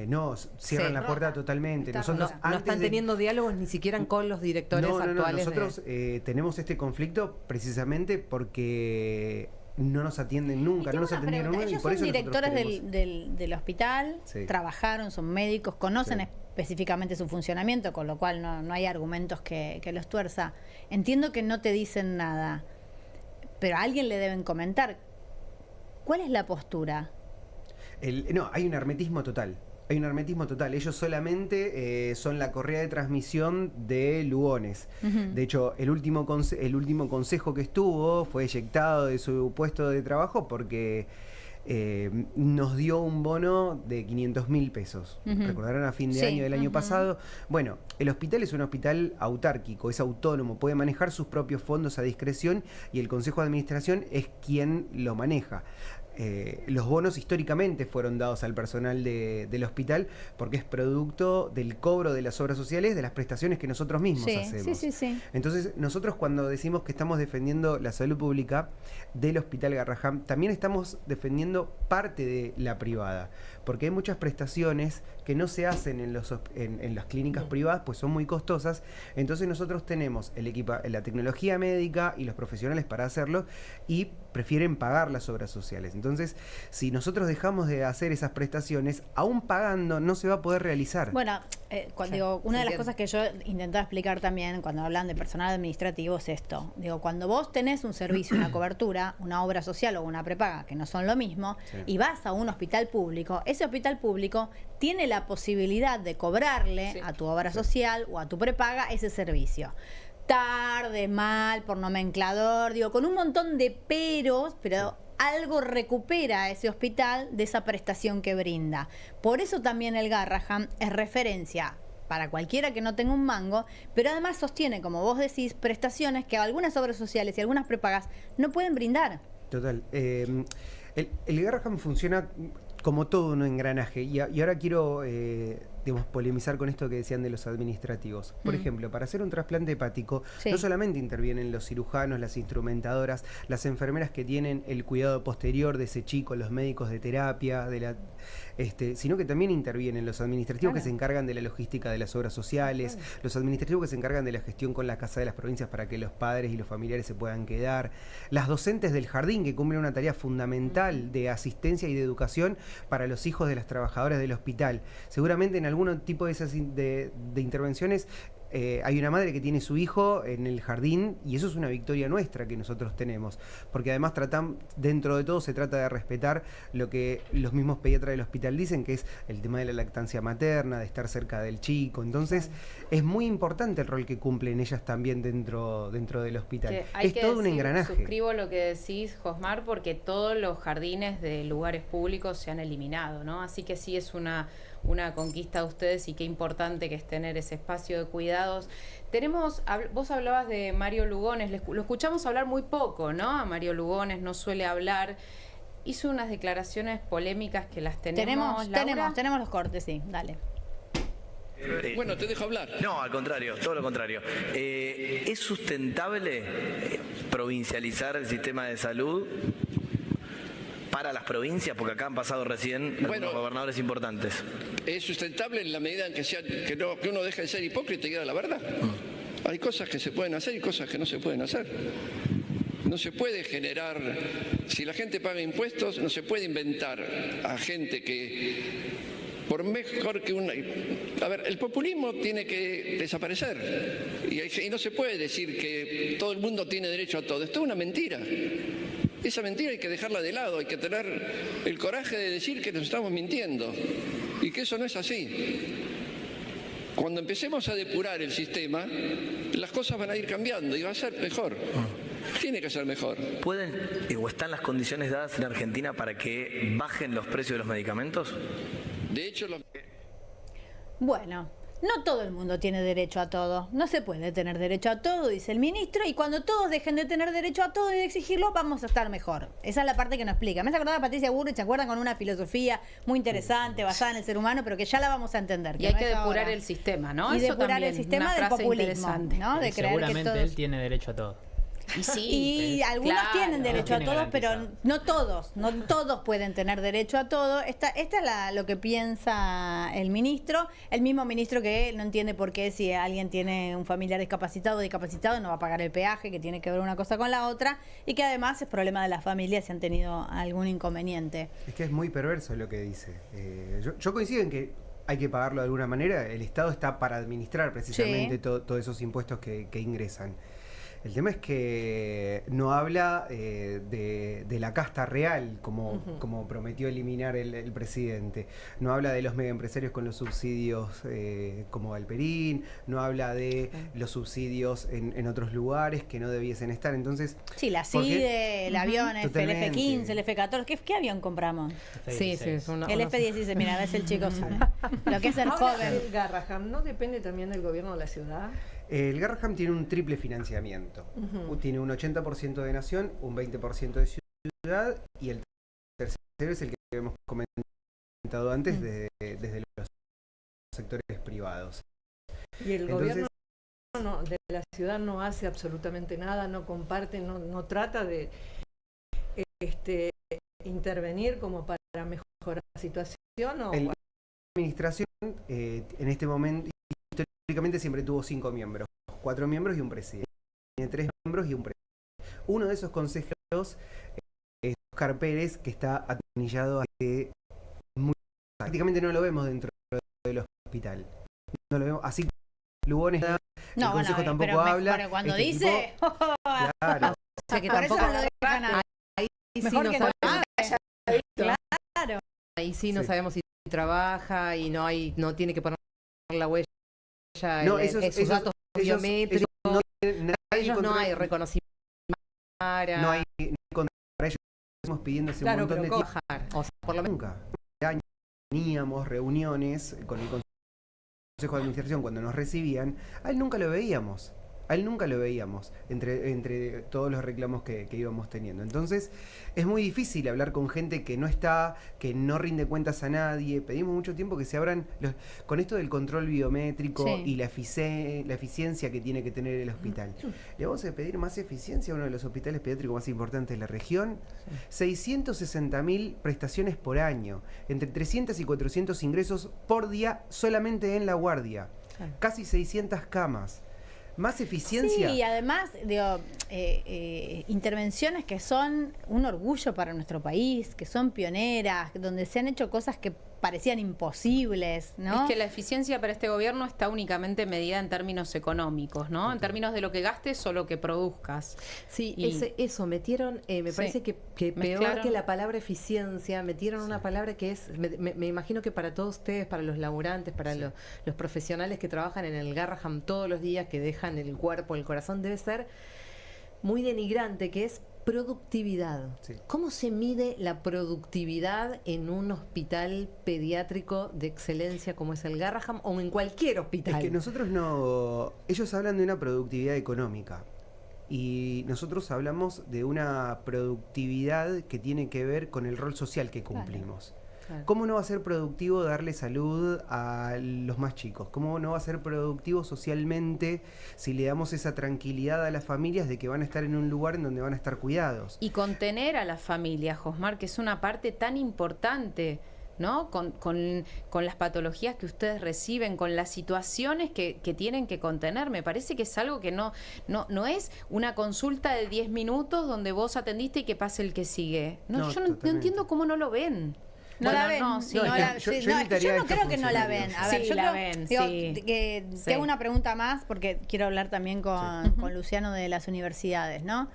No, cierran la puerta totalmente. Nosotros no están teniendo diálogos ni siquiera con los directores actuales. Nosotros tenemos este conflicto precisamente porque no nos atienden nunca, no nos atendieron nunca. Ellos son directores del hospital, trabajaron, son médicos, conocen específicamente su funcionamiento, con lo cual no hay argumentos que los tuerza. Entiendo que no te dicen nada, pero a alguien le deben comentar. ¿Cuál es la postura? No, hay un hermetismo total. Hay un hermetismo total. Ellos solamente son la correa de transmisión de Lugones. De hecho, el último consejo que estuvo fue eyectado de su puesto de trabajo porque nos dio un bono de 500.000 pesos. Recordarán a fin de año del año pasado. Bueno, el hospital es un hospital autárquico, es autónomo, puede manejar sus propios fondos a discreción y el Consejo de Administración es quien lo maneja. Los bonos históricamente fueron dados al personal del hospital porque es producto del cobro de las obras sociales, de las prestaciones que nosotros mismos hacemos. Entonces, nosotros cuando decimos que estamos defendiendo la salud pública del Hospital Garrahan, también estamos defendiendo parte de la privada, porque hay muchas prestaciones que no se hacen en las clínicas privadas, pues son muy costosas. Entonces nosotros tenemos la tecnología médica y los profesionales para hacerlo y prefieren pagar las obras sociales. Entonces, si nosotros dejamos de hacer esas prestaciones, aún pagando no se va a poder realizar. Bueno, una de las cosas que yo intentaba explicar también cuando hablan de personal administrativo es esto. Cuando vos tenés un servicio, una cobertura, una obra social o una prepaga, que no son lo mismo, y vas a un hospital público, ese hospital público tiene la posibilidad de cobrarle a tu obra social o a tu prepaga ese servicio. Tarde, mal, por nomenclador, con un montón de peros, pero algo recupera ese hospital de esa prestación que brinda. Por eso también el Garrahan es referencia para cualquiera que no tenga un mango, pero además sostiene, como vos decís, prestaciones que algunas obras sociales y algunas prepagas no pueden brindar. Total. El Garrahan funciona como todo un engranaje y ahora quiero polemizar con esto que decían de los administrativos. Por ejemplo, para hacer un trasplante hepático no solamente intervienen los cirujanos, las instrumentadoras, las enfermeras que tienen el cuidado posterior de ese chico, los médicos de terapia, sino que también intervienen los administrativos que se encargan de la logística de las obras sociales, los administrativos que se encargan de la gestión con la Casa de las Provincias para que los padres y los familiares se puedan quedar, las docentes del jardín que cumplen una tarea fundamental de asistencia y de educación para los hijos de las trabajadoras del hospital. Seguramente en algún tipo de esas de intervenciones hay una madre que tiene su hijo en el jardín y eso es una victoria nuestra que nosotros tenemos, porque además dentro de todo se trata de respetar lo que los mismos pediatras del hospital dicen, que es el tema de la lactancia materna, de estar cerca del chico. Entonces es muy importante el rol que cumplen ellas también dentro del hospital. Es todo un engranaje. Suscribo lo que decís, Josmar, porque todos los jardines de lugares públicos se han eliminado, ¿no? Así que sí es una conquista de ustedes y qué importante que es tener ese espacio de cuidados. Vos hablabas de Mario Lugones, lo escuchamos hablar muy poco, ¿no? A Mario Lugones no suele hablar. Hizo unas declaraciones polémicas que las tenemos los cortes, sí, dale. Bueno, te dejo hablar. No, al contrario, todo lo contrario. ¿Es sustentable provincializar el sistema de salud para las provincias? Porque acá han pasado recién algunos gobernadores importantes. Es sustentable en la medida en que uno deje de ser hipócrita y diga la verdad. Hay cosas que se pueden hacer y cosas que no se pueden hacer. No se puede generar, si la gente paga impuestos, no se puede inventar a gente que, por mejor que una... A ver, el populismo tiene que desaparecer y no se puede decir que todo el mundo tiene derecho a todo. Esto es una mentira. Esa mentira hay que dejarla de lado, hay que tener el coraje de decir que nos estamos mintiendo y que eso no es así. Cuando empecemos a depurar el sistema, las cosas van a ir cambiando y va a ser mejor. Tiene que ser mejor. ¿Pueden o están las condiciones dadas en Argentina para que bajen los precios de los medicamentos? De hecho, Bueno, no todo el mundo tiene derecho a todo. No se puede tener derecho a todo, dice el ministro, y cuando todos dejen de tener derecho a todo y de exigirlo, vamos a estar mejor. Esa es la parte que no explica. Me hace acordar a Patricia Bullrich, ¿se acuerdan? Con una filosofía muy interesante, basada en el ser humano, pero que ya la vamos a entender. Y hay que depurar el sistema, ¿no? Y depurar el sistema del populismo, ¿no? De creer seguramente que todos... él tiene derecho a todo. Y sí, y algunos tienen derecho a todo, pero no todos pueden tener derecho a todo. Esta es lo que piensa el ministro, el mismo ministro que no entiende por qué si alguien tiene un familiar discapacitado o discapacitado no va a pagar el peaje, que tiene que ver una cosa con la otra, y que además es problema de las familias si han tenido algún inconveniente. Es que es muy perverso lo que dice. Yo coincido en que hay que pagarlo de alguna manera. El Estado está para administrar precisamente todos esos impuestos que ingresan. El tema es que no habla de la casta real, como prometió eliminar el presidente. No habla de los megaempresarios con los subsidios como Galperín, no habla de los subsidios en otros lugares que no debiesen estar. Entonces, sí, la CIDE, el avión, el F-15, el F-14. ¿Qué avión compramos? Sí, el F-16, mira, es el chico sabe. Lo que es el joven. El Garraham, ¿no depende también del gobierno de la ciudad? El Garraham tiene un triple financiamiento. Tiene un 80% de nación, un 20% de ciudad, y el tercero es el que hemos comentado antes desde los sectores privados. Y el gobierno de la ciudad no hace absolutamente nada, no comparte, no trata de intervenir como para mejorar la situación. La administración en este momento históricamente siempre tuvo 5 miembros, 4 miembros y un presidente. Tiene 3 miembros y un presidente. Uno de esos consejeros es Oscar Pérez, que está atornillado hace prácticamente no lo vemos dentro del hospital. No lo vemos, así Lugones el consejo tampoco habla. Pero cuando dice tipo, claro. O sea que por tampoco eso no lo dejan a... ahí mejor sí que no no sabemos. Claro. Ahí sí no sabemos si trabaja y no tiene que poner la huella, sus datos biométricos. Ellos no hay reconocimiento. No hay contra ellos. Estamos pidiendo hace un montón de tiempo. O sea, por lo menos nunca. Teníamos reuniones con el Consejo de Administración cuando nos recibían. A él nunca lo veíamos. Entre todos los reclamos que íbamos teniendo. Entonces es muy difícil hablar con gente que no está, que no rinde cuentas a nadie. Pedimos mucho tiempo que se abran con esto del control biométrico y la eficiencia que tiene que tener el hospital. Le vamos a pedir más eficiencia a uno de los hospitales pediátricos más importantes de la región. 660.000 prestaciones por año, entre 300 y 400 ingresos por día solamente en la guardia. Casi 600 camas. Más eficiencia. Sí, y además, intervenciones que son un orgullo para nuestro país, que son pioneras, donde se han hecho cosas que parecían imposibles, ¿no? Es que la eficiencia para este gobierno está únicamente medida en términos económicos, ¿no? En términos de lo que gastes o lo que produzcas. Sí, eso metieron, me parece que peor que la palabra eficiencia, metieron una palabra que es, me imagino que para todos ustedes, para los laburantes, para los profesionales que trabajan en el Garraham todos los días, que dejan el cuerpo, el corazón, debe ser muy denigrante, que es productividad. ¿Cómo se mide la productividad en un hospital pediátrico de excelencia como es el Garraham o en cualquier hospital? Es que nosotros ellos hablan de una productividad económica y nosotros hablamos de una productividad que tiene que ver con el rol social que cumplimos. ¿Cómo no va a ser productivo darle salud a los más chicos? ¿Cómo no va a ser productivo socialmente si le damos esa tranquilidad a las familias de que van a estar en un lugar en donde van a estar cuidados? Y contener a las familias, Josmar, que es una parte tan importante, ¿no? Con las patologías que ustedes reciben, con las situaciones que tienen que contener. Me parece que es algo que no es una consulta de 10 minutos donde vos atendiste y que pase el que sigue. Yo no entiendo cómo no lo ven. No la ven. Yo no creo que no la ven. A ver, yo la ven. Te hago una pregunta más porque quiero hablar también con Luciano de las universidades, ¿no?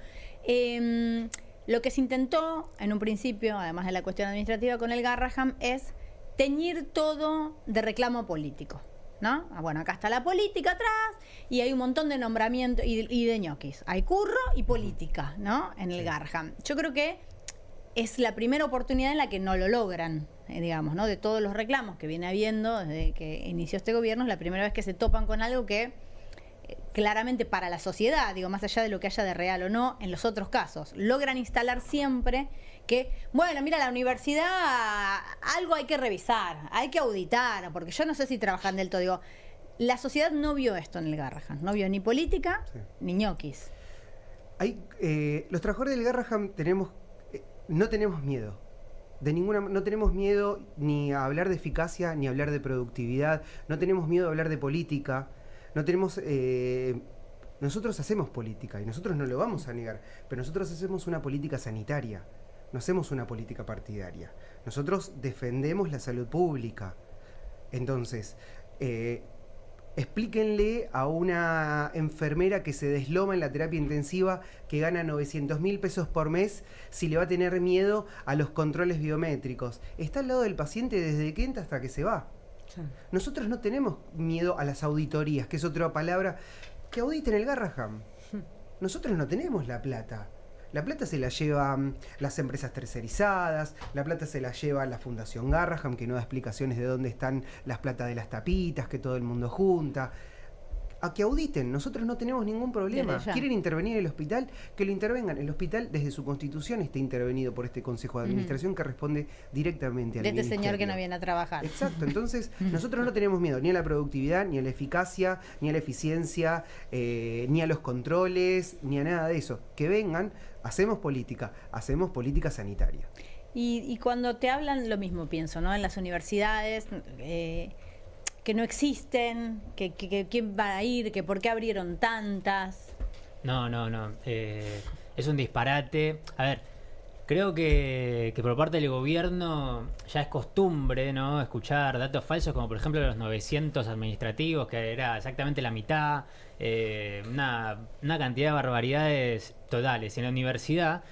Lo que se intentó en un principio, además de la cuestión administrativa con el Garraham, es teñir todo de reclamo político, ¿no? Bueno, acá está la política atrás y hay un montón de nombramientos y de ñoquis. Hay curro y política, ¿no? En el Garraham. Yo creo que es la primera oportunidad en la que no lo logran, digamos, ¿no? De todos los reclamos que viene habiendo desde que inició este gobierno, es la primera vez que se topan con algo que claramente para la sociedad, digo, más allá de lo que haya de real o no, en los otros casos, logran instalar siempre que, bueno, mira, la universidad algo hay que revisar, hay que auditar, porque yo no sé si trabajan del todo, digo, la sociedad no vio esto en el Garrahan, no vio ni política ni ñoquis. Los trabajadores del Garrahan no tenemos miedo. No tenemos miedo ni a hablar de eficacia, ni a hablar de productividad, no tenemos miedo a hablar de política, nosotros hacemos política y nosotros no lo vamos a negar, pero nosotros hacemos una política sanitaria, no hacemos una política partidaria. Nosotros defendemos la salud pública. Entonces, explíquenle a una enfermera que se desloma en la terapia intensiva que gana 900.000 pesos por mes si le va a tener miedo a los controles biométricos. Está al lado del paciente desde que entra hasta que se va. Sí. Nosotros no tenemos miedo a las auditorías, que es otra palabra, que auditen el Garrahan. Nosotros no tenemos la plata. La plata se la llevan las empresas tercerizadas, la plata se la lleva la Fundación Garrahan, que no da explicaciones de dónde están las plata de las tapitas, que todo el mundo junta. A que auditen, nosotros no tenemos ningún problema. ¿Quieren intervenir en el hospital? Que lo intervengan. El hospital, desde su constitución, está intervenido por este Consejo de Administración que responde directamente al ministerio. De este señor que no viene a trabajar. Exacto, entonces nosotros no tenemos miedo ni a la productividad, ni a la eficacia, ni a la eficiencia, ni a los controles, ni a nada de eso. Que vengan, hacemos política sanitaria. Y cuando te hablan, lo mismo pienso, ¿no? En las universidades, que no existen, que quién va a ir, que por qué abrieron tantas. No. Es un disparate. A ver, creo que por parte del gobierno ya es costumbre, ¿no?, escuchar datos falsos, como por ejemplo los 900 administrativos, que era exactamente la mitad, una cantidad de barbaridades totales. En la universidad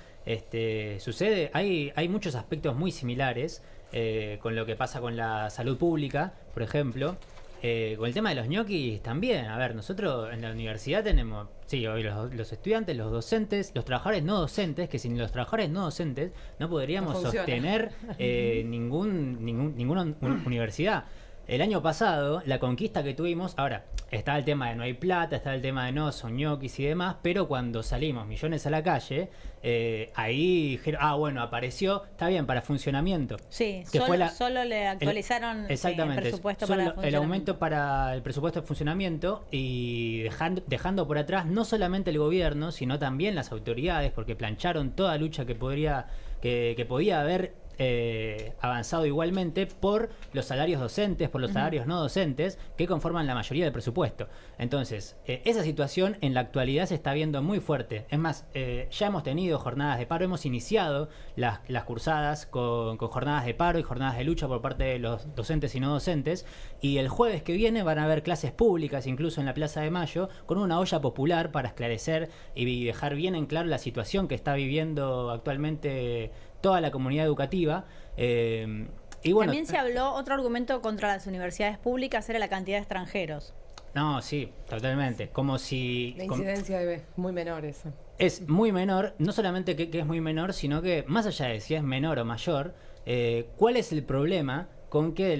sucede, hay muchos aspectos muy similares con lo que pasa con la salud pública, por ejemplo. Con el tema de los ñoquis también. A ver, nosotros en la universidad tenemos, sí, hoy los estudiantes, los docentes, los trabajadores no docentes, que sin los trabajadores no docentes no podríamos sostener ninguna universidad. El año pasado, la conquista que tuvimos, ahora, está el tema de no hay plata, está el tema de no son ñoquis y demás, pero cuando salimos millones a la calle, ahí dijeron, bueno, apareció, está bien, para funcionamiento. Sí, que solo le actualizaron el presupuesto para funcionamiento. El aumento para el presupuesto de funcionamiento y dejando por atrás no solamente el gobierno, sino también las autoridades, porque plancharon toda lucha que podía haber avanzado igualmente por los salarios docentes, por los salarios no docentes, que conforman la mayoría del presupuesto. Entonces, esa situación en la actualidad se está viendo muy fuerte. Es más, ya hemos tenido jornadas de paro, hemos iniciado las cursadas con jornadas de paro y jornadas de lucha por parte de los docentes y no docentes, y el jueves que viene van a haber clases públicas, incluso en la Plaza de Mayo, con una olla popular para esclarecer y dejar bien en claro la situación que está viviendo actualmente toda la comunidad educativa. Y bueno, también se habló, otro argumento contra las universidades públicas era la cantidad de extranjeros. No, sí, totalmente. Como si... La incidencia es muy menor eso. Es muy menor, no solamente que es muy menor, sino que más allá de si es menor o mayor, ¿cuál es el problema con que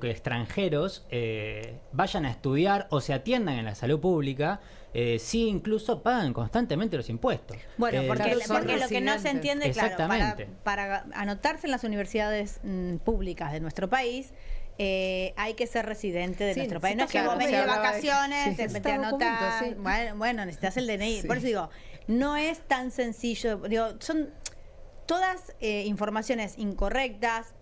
que extranjeros vayan a estudiar o se atiendan en la salud pública si incluso pagan constantemente los impuestos? Bueno, porque lo que no se entiende, claro, para anotarse en las universidades públicas de nuestro país, hay que ser residente de nuestro país. No es que vos venís de vacaciones, te anotás, bueno, necesitas el DNI. Sí. Por eso digo, no es tan sencillo. Digo, son todas informaciones incorrectas,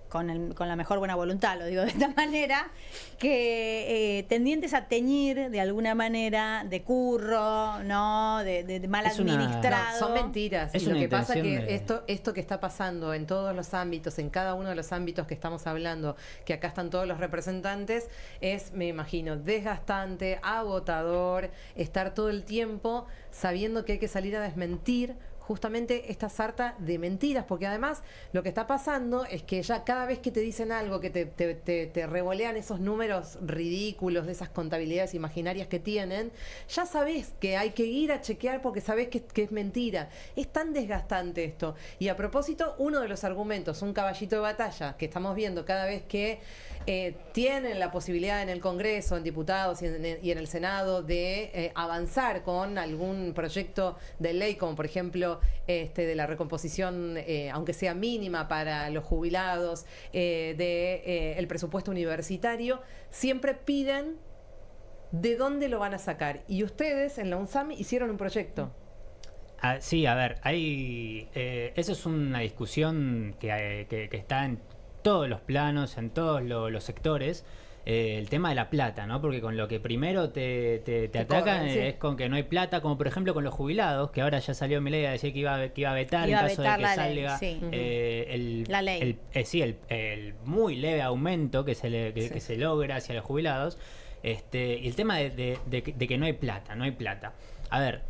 con la mejor buena voluntad, lo digo de esta manera, que tendientes a teñir de alguna manera de curro, ¿no? De mal administrado. Son mentiras. Y lo que pasa es que esto que está pasando en todos los ámbitos, en cada uno de los ámbitos que estamos hablando, que acá están todos los representantes, es, me imagino, desgastante, agotador, estar todo el tiempo sabiendo que hay que salir a desmentir justamente esta sarta de mentiras, porque además lo que está pasando es que ya cada vez que te dicen algo, que te revolean esos números ridículos de esas contabilidades imaginarias que tienen, ya sabés que hay que ir a chequear porque sabés que es mentira. Es tan desgastante esto. Y a propósito, uno de los argumentos, un caballito de batalla que estamos viendo cada vez que tienen la posibilidad en el Congreso, en diputados y en el Senado de avanzar con algún proyecto de ley, como por ejemplo de la recomposición, aunque sea mínima para los jubilados, el presupuesto universitario, siempre piden de dónde lo van a sacar. Y ustedes en la UNSAM hicieron un proyecto. Sí, a ver, eso es una discusión que está en todos los planos, en todos los sectores, el tema de la plata, ¿no? Porque con lo que primero te atacan es con que no hay plata, como por ejemplo con los jubilados, que ahora ya salió Milei a decir que iba a vetar en caso de que salga la ley. El muy leve aumento que se logra hacia los jubilados, y el tema de que no hay plata. A ver,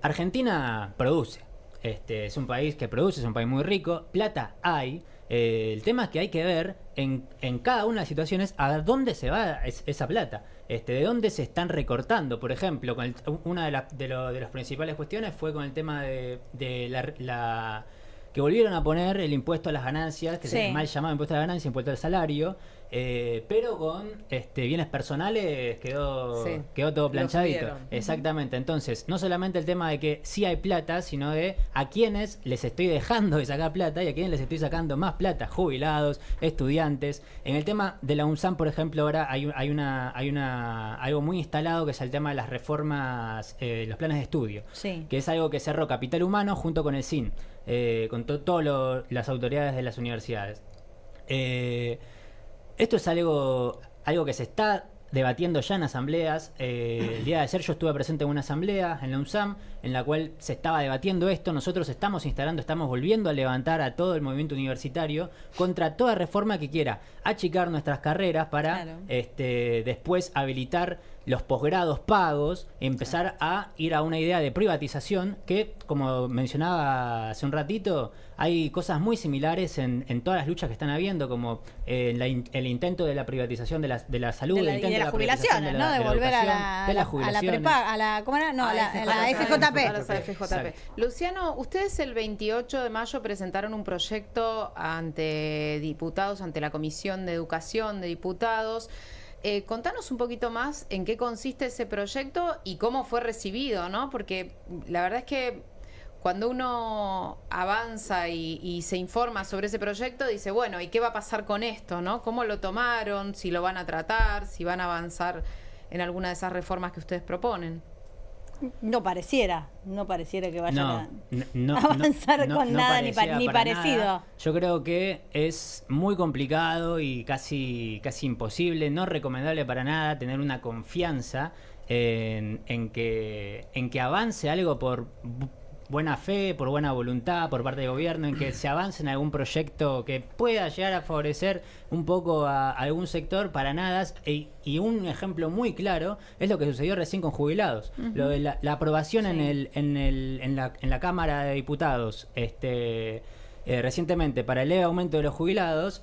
Argentina produce, es un país que produce, es un país muy rico, plata hay. El tema es que hay que ver en cada una de las situaciones a dónde se va esa plata, de dónde se están recortando. Por ejemplo, una de las principales cuestiones fue con el tema de que volvieron a poner el impuesto a las ganancias, que se mal llamado impuesto a las ganancias, impuesto al salario, pero con bienes personales quedó todo planchadito. Exactamente. Entonces, no solamente el tema de que sí hay plata, sino de a quienes les estoy dejando de sacar plata y a quienes les estoy sacando más plata, jubilados, estudiantes. En el tema de la UNSAM, por ejemplo, ahora hay algo muy instalado, que es el tema de las reformas, los planes de estudio, que es algo que cerró Capital Humano junto con el CIN, con todas las autoridades de las universidades. Esto es algo que se está debatiendo ya en asambleas. El día de ayer yo estuve presente en una asamblea en la UNSAM en la cual se estaba debatiendo esto. Nosotros estamos volviendo a levantar a todo el movimiento universitario contra toda reforma que quiera achicar nuestras carreras para después habilitar los posgrados pagos, empezar a ir a una idea de privatización que, como mencionaba hace un ratito, hay cosas muy similares en todas las luchas que están habiendo, como el intento de la privatización de la salud, y de las jubilaciones, ¿no? De volver a la prepaga, ¿cómo era? No, a la FJP. Luciano, ustedes el 28 de mayo presentaron un proyecto ante diputados, ante la Comisión de Educación de Diputados. Contanos un poquito más en qué consiste ese proyecto y cómo fue recibido, ¿no? Porque la verdad es que cuando uno avanza y se informa sobre ese proyecto, dice, bueno, ¿y qué va a pasar con esto, no? ¿Cómo lo tomaron? ¿Si lo van a tratar? ¿Si van a avanzar en alguna de esas reformas que ustedes proponen? No pareciera que vayan a avanzar con nada ni parecido. Nada. Yo creo que es muy complicado y casi imposible, no recomendable para nada tener una confianza en que avance algo por buena fe, por buena voluntad por parte del gobierno, en que se avance en algún proyecto que pueda llegar a favorecer un poco a algún sector, para nada. Y un ejemplo muy claro es lo que sucedió recién con jubilados. Lo de la aprobación en la Cámara de Diputados recientemente para el leve aumento de los jubilados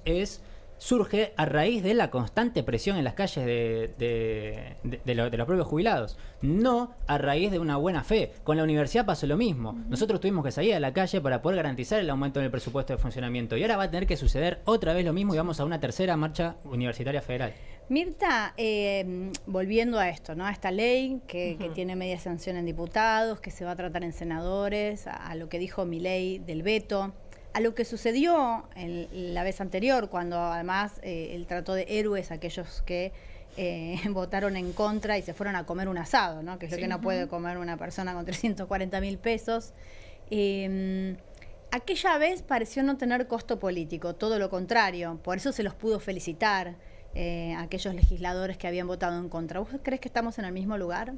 surge a raíz de la constante presión en las calles de los propios jubilados, no a raíz de una buena fe. Con la universidad pasó lo mismo. Nosotros tuvimos que salir a la calle para poder garantizar el aumento en el presupuesto de funcionamiento, y ahora va a tener que suceder otra vez lo mismo y vamos a una tercera marcha universitaria federal. Mirta, volviendo a esto, ¿no? A esta ley que tiene media sanción en diputados, que se va a tratar en senadores, a lo que dijo Milei del veto, a lo que sucedió la vez anterior, cuando además él trató de héroes a aquellos que votaron en contra y se fueron a comer un asado, ¿no? Que es lo que no puede comer una persona con 340.000 pesos. Aquella vez pareció no tener costo político, todo lo contrario, por eso se los pudo felicitar a aquellos legisladores que habían votado en contra. ¿Vos crees que estamos en el mismo lugar?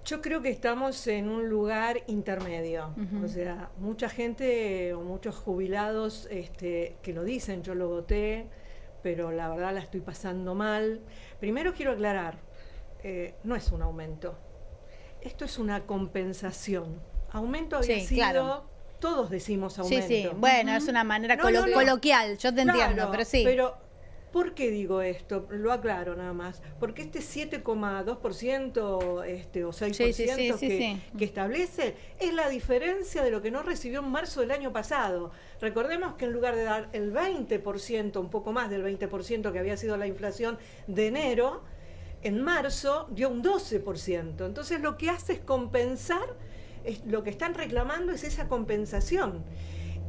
Yo creo que estamos en un lugar intermedio. O sea, mucha gente o muchos jubilados que lo dicen, yo lo voté, pero la verdad la estoy pasando mal. Primero quiero aclarar, no es un aumento. Esto es una compensación Aumento había sido... Claro. Todos decimos aumento. Sí, bueno, es una manera coloquial, yo te entiendo, pero sí. Pero, ¿por qué digo esto? Lo aclaro nada más. Porque este 7,2% o 6% que establece es la diferencia de lo que no recibió en marzo del año pasado. Recordemos que en lugar de dar el 20%, un poco más del 20% que había sido la inflación de enero, en marzo dio un 12%. Entonces lo que hace es compensar, lo que están reclamando es esa compensación.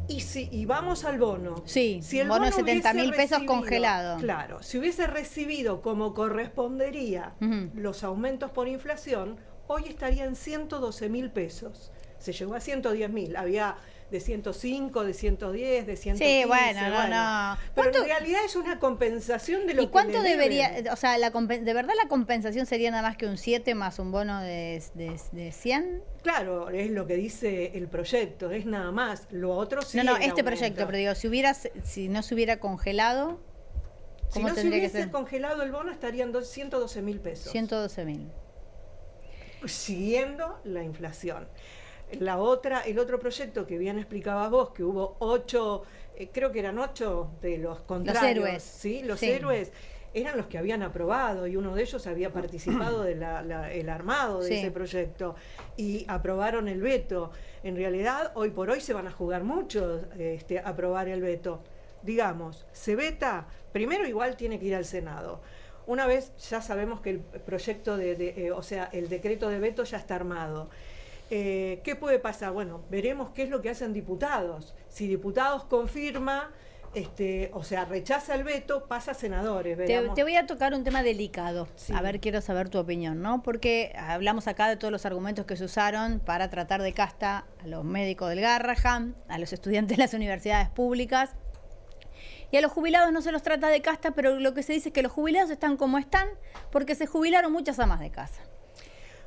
Y vamos al bono. Sí, si el bono de 70.000 pesos congelado. Claro, si hubiese recibido como correspondería los aumentos por inflación, hoy estaría en 112.000 pesos. Se llegó a 110.000. Había de 105, de 110, de 115. Sí, bueno. Pero en realidad es una compensación de lo que... ¿Y cuánto debería, o sea, de verdad la compensación sería nada más que un 7 más un bono de 100? Claro, es lo que dice el proyecto, es nada más. Lo otro sí. No, este proyecto, pero digo, si no se hubiera congelado, ¿cómo si no se hubiese congelado el bono, estarían 112.000 pesos. 112.000. Siguiendo la inflación. El otro proyecto que bien explicabas vos, que hubo 8, creo que eran 8 de los contrarios. Los héroes. ¿Sí? Los héroes eran los que habían aprobado y uno de ellos había participado del armado de ese proyecto y aprobaron el veto. En realidad, hoy por hoy se van a jugar mucho aprobar el veto. Digamos, se veta, primero igual tiene que ir al Senado. Una vez ya sabemos que el proyecto el decreto de veto ya está armado. ¿Qué puede pasar? Bueno, veremos qué es lo que hacen diputados. Si diputados confirma, rechaza el veto, pasa a senadores. Te voy a tocar un tema delicado. Sí. A ver, quiero saber tu opinión, ¿no? Porque hablamos acá de todos los argumentos que se usaron para tratar de casta a los médicos del Garrahan, a los estudiantes de las universidades públicas. Y a los jubilados no se los trata de casta, pero lo que se dice es que los jubilados están como están porque se jubilaron muchas amas de casa.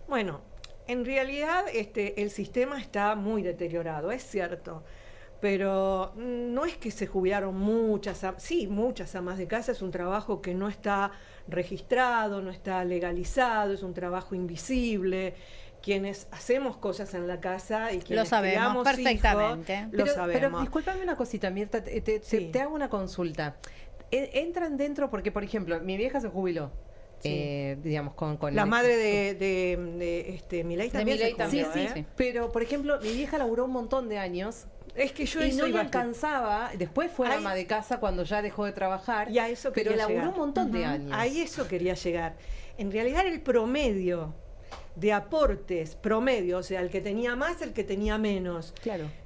Bueno, en realidad el sistema está muy deteriorado, es cierto, pero no es que se jubilaron muchas amas de casa, es un trabajo que no está registrado, no está legalizado, es un trabajo invisible. Quienes hacemos cosas en la casa y quienes lo sabemos perfectamente. Hijos, lo sabemos. Pero discúlpame una cosita, Mirta, te hago una consulta. Entran dentro porque, por ejemplo, mi vieja se jubiló. Digamos con la madre de Milei también. Sí. Pero por ejemplo, mi vieja laburó un montón de años. Es que yo no le alcanzaba, después fue ama de casa cuando ya dejó de trabajar, y a eso pero laburó un montón de años. A eso quería llegar. En realidad el promedio de aportes, o sea, el que tenía más, el que tenía menos,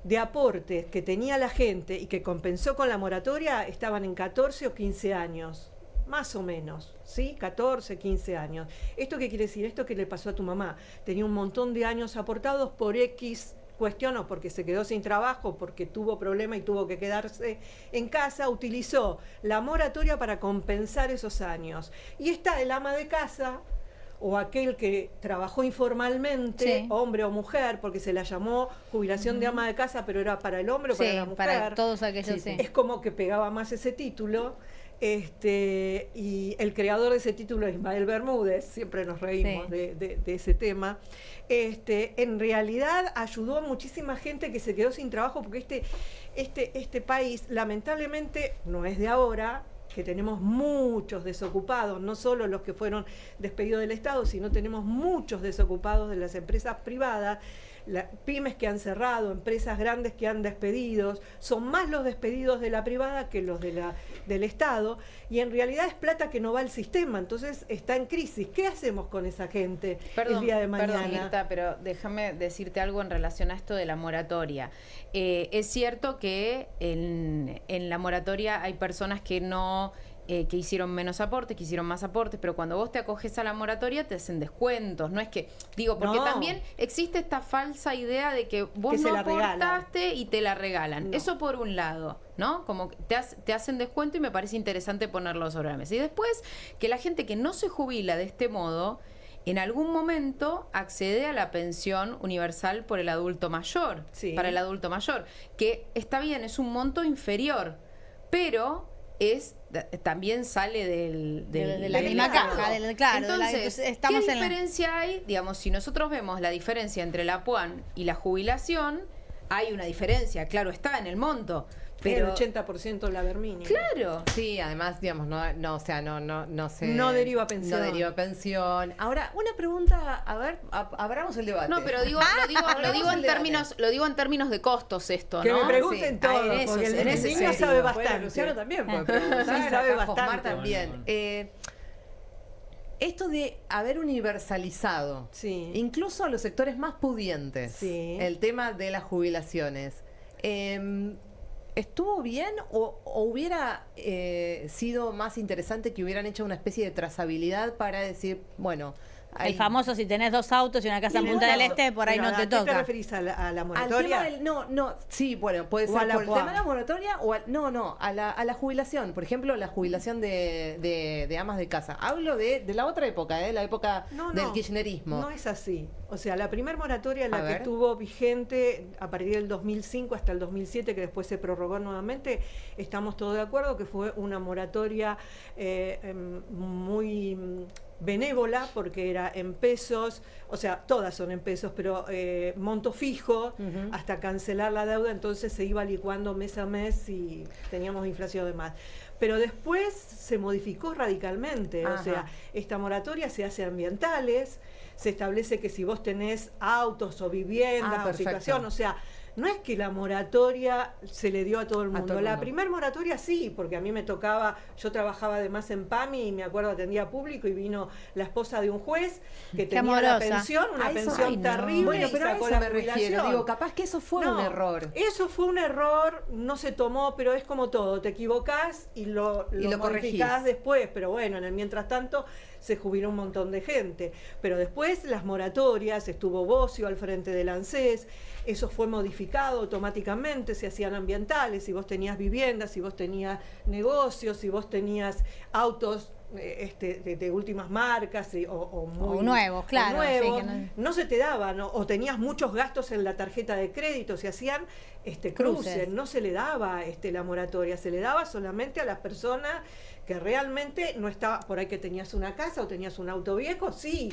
de aportes que tenía la gente y que compensó con la moratoria, estaban en 14 o 15 años. Más o menos, ¿sí? 14, 15 años. ¿Esto qué quiere decir? Esto que le pasó a tu mamá. Tenía un montón de años aportados por X cuestión, o porque se quedó sin trabajo, porque tuvo problema y tuvo que quedarse en casa, utilizó la moratoria para compensar esos años. Y está el ama de casa, o aquel que trabajó informalmente, hombre o mujer, porque se la llamó jubilación de ama de casa, pero era para el hombre o para la mujer. Para todos aquellos, Es como que pegaba más ese título. Y el creador de ese título es Ismael Bermúdez, siempre nos reímos de ese tema. En realidad ayudó a muchísima gente que se quedó sin trabajo, porque este país lamentablemente no es de ahora, que tenemos muchos desocupados, no solo los que fueron despedidos del Estado, sino tenemos muchos desocupados de las empresas privadas, pymes que han cerrado, empresas grandes que han despedidos, son más los despedidos de la privada que los del Estado, y en realidad es plata que no va al sistema, entonces está en crisis. ¿Qué hacemos con esa gente el día de mañana? Perdón, Mirta, pero déjame decirte algo en relación a esto de la moratoria. Es cierto que en la moratoria hay personas que no... que hicieron menos aportes, que hicieron más aportes, pero cuando vos te acoges a la moratoria te hacen descuentos, no es que, porque también existe esta falsa idea de que vos no aportaste y te la regalan. Eso por un lado, ¿no? Como que te hacen descuento, y me parece interesante ponerlo sobre la mesa. Y después, que la gente que no se jubila de este modo, en algún momento accede a la pensión universal por el adulto mayor, para el adulto mayor, que está bien, es un monto inferior, pero es también sale de la misma caja. Claro, entonces, ¿qué diferencia hay? Digamos, si nosotros vemos la diferencia entre la PUAN y la jubilación, hay una diferencia, claro está, en el monto. Pero el 80% la mínima. Claro. Sí, además, digamos, no se... No deriva pensión. No deriva pensión. Ahora, una pregunta, a ver, abramos el debate. No, pero lo digo en términos de costos esto, que ¿no? me pregunten todo, porque el niño sabe bastante. Bueno, Luciano también puede preguntar, sí, sabe bastante. También. Esto de haber universalizado, incluso a los sectores más pudientes, el tema de las jubilaciones, ¿estuvo bien o hubiera sido más interesante que hubieran hecho una especie de trazabilidad para decir, bueno... El famoso, si tenés 2 autos y una casa en Punta del Este, por ahí no te toca. ¿A qué te referís? ¿A la moratoria? Al tema sí, bueno, puede ser por el tema de la moratoria o a la jubilación. Por ejemplo, la jubilación de amas de casa. Hablo de la otra época, la época del kirchnerismo. No es así. O sea, la primera moratoria, que estuvo vigente a partir del 2005 hasta el 2007, que después se prorrogó nuevamente, estamos todos de acuerdo que fue una moratoria muy benévola, porque era en pesos, o sea, todas son en pesos, pero monto fijo hasta cancelar la deuda, entonces se iba licuando mes a mes y teníamos inflación de más. Pero después se modificó radicalmente, o sea, esta moratoria se hace ambientales, se establece que si vos tenés autos o viviendas o situación, o sea, no es que la moratoria se le dio a todo el mundo. La primera moratoria sí, porque a mí me tocaba, yo trabajaba además en PAMI y me acuerdo atendía público y vino la esposa de un juez que tenía la pensión, una pensión terrible. Bueno, pero y sacó a eso me refiero. Digo, capaz que eso fue un error. Eso fue un error, no se tomó, pero es como todo, te equivocás y lo modificás después, pero bueno, en el mientras tanto se jubiló un montón de gente. Pero después las moratorias, estuvo Bocio al frente del ANSES, eso fue modificado automáticamente, se hacían ambientales, si vos tenías viviendas, si vos tenías negocios, si vos tenías autos de últimas marcas o nuevos, claro. Nuevos, no se te daban, o tenías muchos gastos en la tarjeta de crédito, se hacían cruces, no se le daba la moratoria, se le daba solamente a las personas que realmente no estaba, por ahí que tenías una casa o tenías un auto viejo, sí,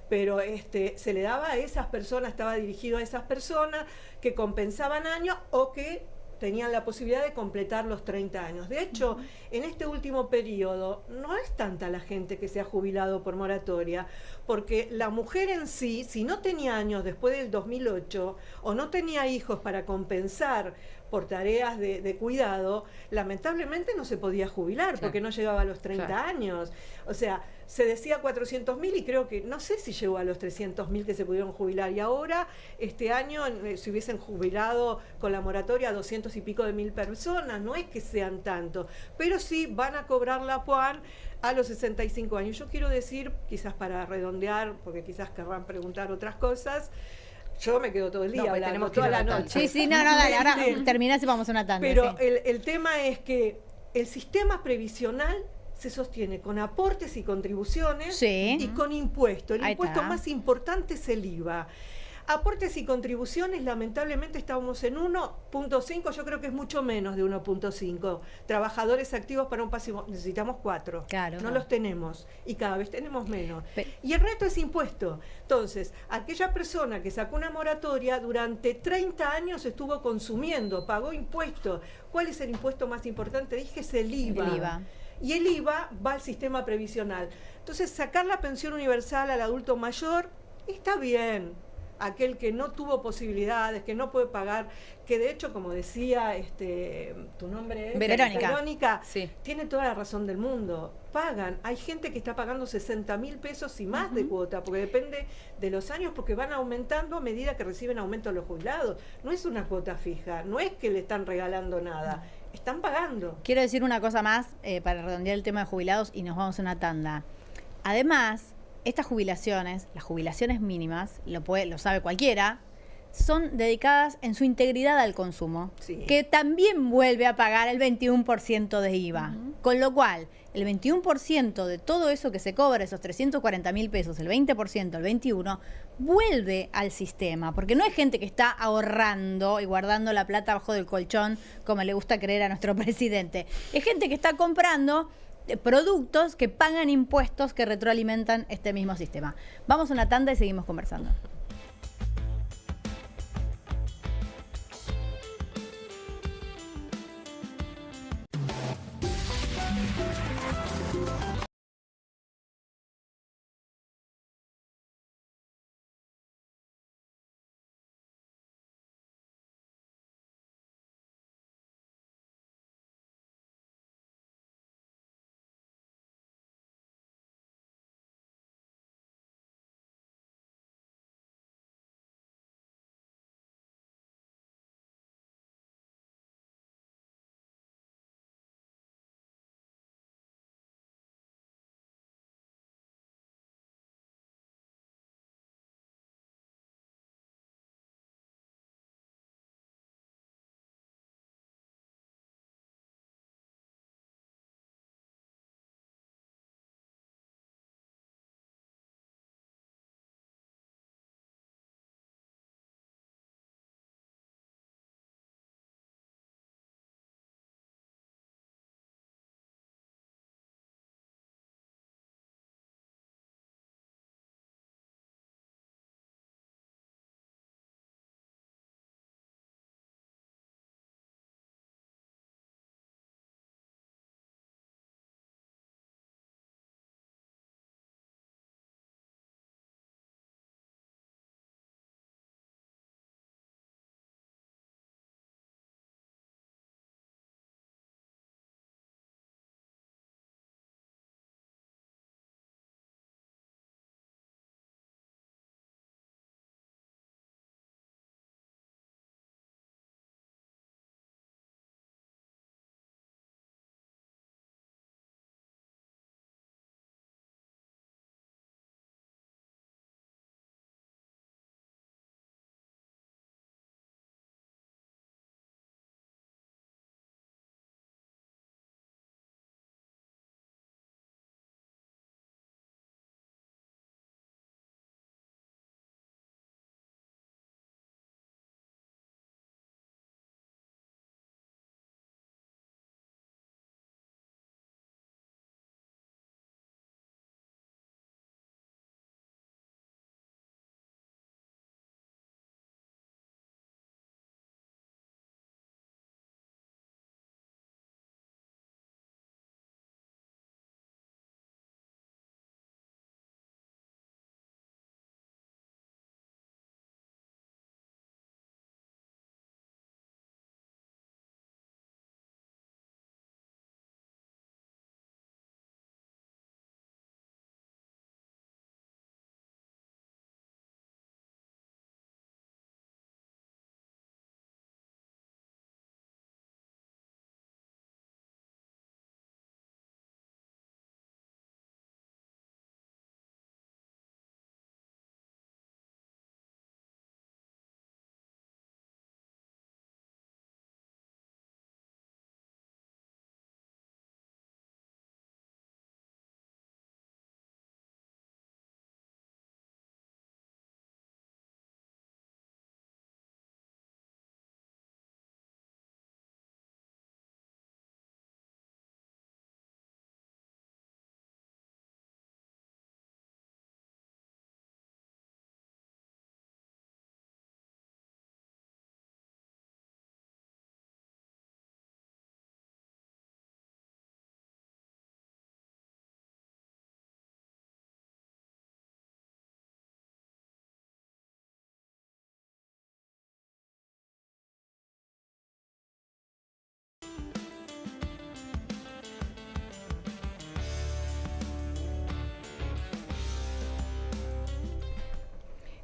pero se le daba a esas personas, estaba dirigido a esas personas que compensaban años o que tenían la posibilidad de completar los 30 años. De hecho, en este último periodo no es tanta la gente que se ha jubilado por moratoria, porque la mujer en sí, si no tenía años después del 2008 o no tenía hijos para compensar por tareas de cuidado, lamentablemente no se podía jubilar porque no llegaba a los 30 años. O sea, se decía 400.000 y creo que, no sé si llegó a los 300.000 que se pudieron jubilar. Y ahora, este año, se hubiesen jubilado con la moratoria 200 y pico de mil personas. No es que sean tantos, pero sí van a cobrar la PUAN a los 65 años. Yo quiero decir, quizás para redondear, porque quizás querrán preguntar otras cosas, yo me quedo todo el día hablando, toda la noche. Sí, no, dale, ahora terminás y vamos a una tanda. Pero el tema es que el sistema previsional se sostiene con aportes y contribuciones y con impuestos. El impuesto más importante es el IVA. Aportes y contribuciones, lamentablemente estamos en 1.5, yo creo que es mucho menos de 1.5. Trabajadores activos para un pasivo, necesitamos 4. Claro, no los tenemos y cada vez tenemos menos. Y el resto es impuesto. Entonces, aquella persona que sacó una moratoria durante 30 años estuvo consumiendo, pagó impuestos. ¿Cuál es el impuesto más importante? Dije, es el IVA. El IVA. Y el IVA va al sistema previsional. Entonces, sacar la pensión universal al adulto mayor está bien. Aquel que no tuvo posibilidades, que no puede pagar, que de hecho, como decía, tu nombre es Verónica, tiene toda la razón del mundo. Pagan, hay gente que está pagando 60.000 pesos y más de cuota, porque depende de los años, porque van aumentando a medida que reciben aumento los jubilados. No es una cuota fija, no es que le están regalando nada, están pagando. Quiero decir una cosa más para redondear el tema de jubilados y nos vamos a una tanda. Además, estas jubilaciones, las jubilaciones mínimas, lo sabe cualquiera, son dedicadas en su integridad al consumo, que también vuelve a pagar el 21% de IVA. Con lo cual, el 21% de todo eso que se cobra, esos 340.000 pesos, el 20%, el 21%, vuelve al sistema. Porque no es gente que está ahorrando y guardando la plata bajo del colchón, como le gusta creer a nuestro presidente. Es gente que está comprando productos que pagan impuestos que retroalimentan este mismo sistema. Vamos a una tanda y seguimos conversando.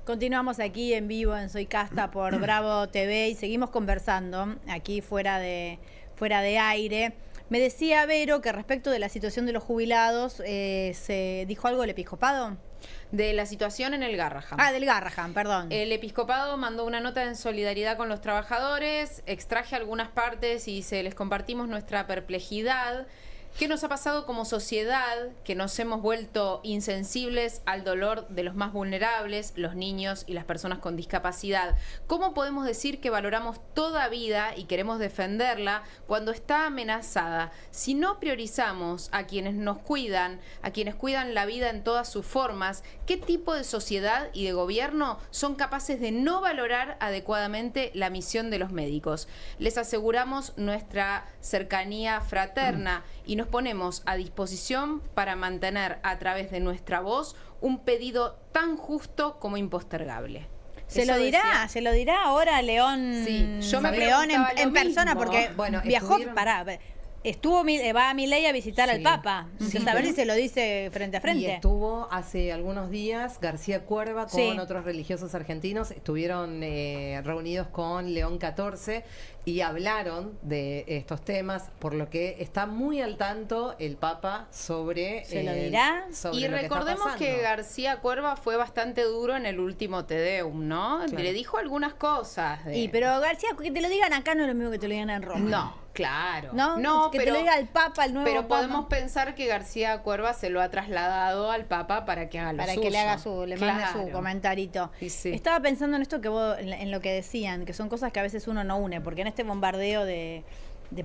Continuamos aquí en vivo en Soy Casta por Bravo TV y seguimos conversando aquí fuera de aire. Me decía Vero que respecto de la situación de los jubilados, ¿se dijo algo del episcopado? De la situación en el Garrahan. Del Garrahan, perdón. El episcopado mandó una nota en solidaridad con los trabajadores, extraje algunas partes y les compartimos nuestra perplejidad. ¿Qué nos ha pasado como sociedad? Que nos hemos vuelto insensibles al dolor de los más vulnerables, los niños y las personas con discapacidad. ¿Cómo podemos decir que valoramos toda vida y queremos defenderla cuando está amenazada? Si no priorizamos a quienes nos cuidan, a quienes cuidan la vida en todas sus formas, ¿qué tipo de sociedad y de gobierno son capaces de no valorar adecuadamente la misión de los médicos? Les aseguramos nuestra cercanía fraterna y nos ponemos a disposición para mantener a través de nuestra voz un pedido tan justo como impostergable. Se lo dirá ahora León, sí, yo me León en persona, porque viajó, va a Milei a visitar al Papa. Entonces, a ver si se lo dice frente a frente. Y estuvo hace algunos días García Cuerva con otros religiosos argentinos. Estuvieron reunidos con León XIV y hablaron de estos temas, por lo que está muy al tanto el Papa sobre... ¿Se lo dirá? Y recordemos que García Cuerva fue bastante duro en el último Te Deum, ¿no? Claro. Le dijo algunas cosas. Pero García, que te lo digan acá no es lo mismo que te lo digan en Roma. No. Claro. No, que te lo diga el Papa, el nuevo Pero Papa. podemos pensar que García Cuerva se lo ha trasladado al Papa para que haga lo suyo. Para que le haga le mande su comentarito. Sí. Estaba pensando en esto que vos, en lo que decían, que son cosas que a veces uno no une, porque en este bombardeo de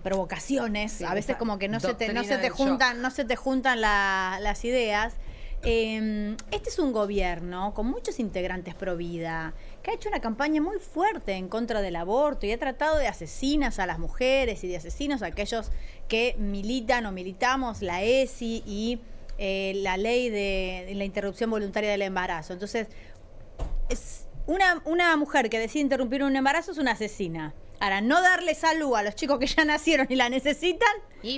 provocaciones, a veces como que no se te juntan las ideas. Este es un gobierno con muchos integrantes pro vida, que ha hecho una campaña muy fuerte en contra del aborto y ha tratado de asesinas a las mujeres y de asesinos a aquellos que militan o militamos la ESI y la ley de la interrupción voluntaria del embarazo. Entonces, es una mujer que decide interrumpir un embarazo es una asesina. Ahora, no darle salud a los chicos que ya nacieron y la necesitan,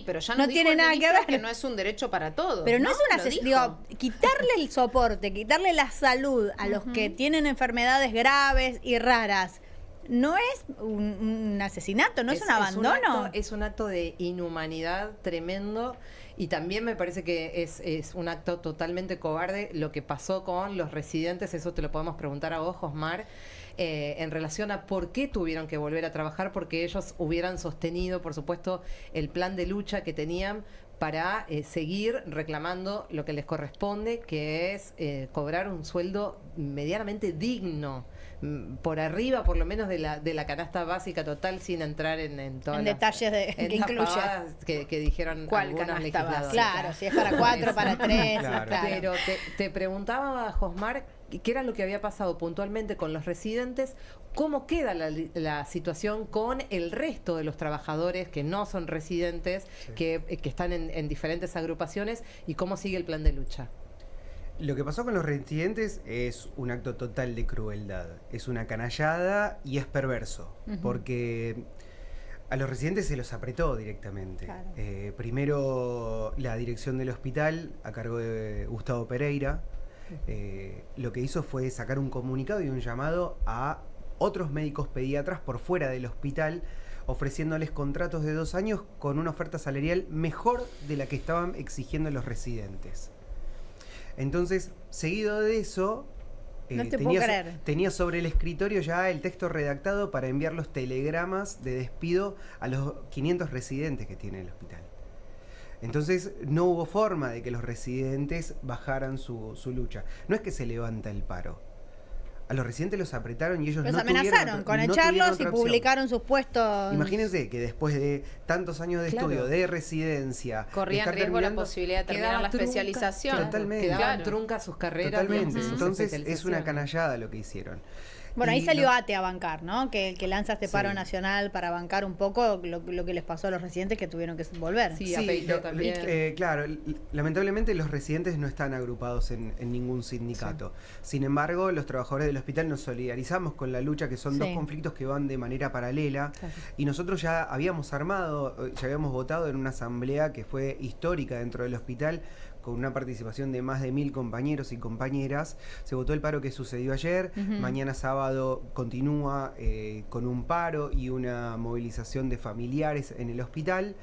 pero ya no tiene nada que ver. Que no es un derecho para todos. Pero no es una asesina. Quitarle el soporte, quitarle la salud a los que tienen enfermedades graves y raras, no es un asesinato, no es un abandono. Es un acto de inhumanidad tremendo. Y también me parece que es un acto totalmente cobarde lo que pasó con los residentes. Eso te lo podemos preguntar a vos, Josmar, en relación a por qué tuvieron que volver a trabajar, porque ellos hubieran sostenido, por supuesto, el plan de lucha que tenían para seguir reclamando lo que les corresponde, que es cobrar un sueldo medianamente digno, por arriba por lo menos de la canasta básica total, sin entrar en todas las detalles que incluye que dijeron algunos legisladores. Claro, si es para 4, para 3. Claro. Pero te preguntaba, Josmar, qué era lo que había pasado puntualmente con los residentes, cómo queda la situación con el resto de los trabajadores que no son residentes, que están en diferentes agrupaciones, y cómo sigue el plan de lucha. Lo que pasó con los residentes es un acto total de crueldad, es una canallada y es perverso, porque a los residentes se los apretó directamente. Claro. Primero la dirección del hospital, a cargo de Gustavo Pereira, lo que hizo fue sacar un comunicado y un llamado a otros médicos pediatras por fuera del hospital, ofreciéndoles contratos de 2 años con una oferta salarial mejor de la que estaban exigiendo los residentes. Entonces, seguido de eso, tenía sobre el escritorio ya el texto redactado para enviar los telegramas de despido a los 500 residentes que tiene el hospital. Entonces, no hubo forma de que los residentes bajaran su lucha. No es que se levanta el paro. A los residentes los apretaron y ellos los amenazaron con echarlos y publicaron sus puestos. Imagínense que después de tantos años de estudio, de residencia, corrían riesgo la posibilidad de terminar la especialización. Totalmente. Quedaban truncas sus carreras. Totalmente. Entonces es una canallada lo que hicieron. Bueno, ahí salió ATE a bancar, ¿no? Que lanza este paro nacional para bancar un poco lo que les pasó a los residentes que tuvieron que volver. Sí, también. Claro, lamentablemente los residentes no están agrupados en ningún sindicato. Sí. Sin embargo, los trabajadores del hospital nos solidarizamos con la lucha, que son dos conflictos que van de manera paralela. Claro. Y nosotros ya habíamos votado en una asamblea que fue histórica dentro del hospital, con una participación de más de 1000 compañeros y compañeras. Se votó el paro que sucedió ayer. Mañana sábado continúa con un paro y una movilización de familiares en el hospital.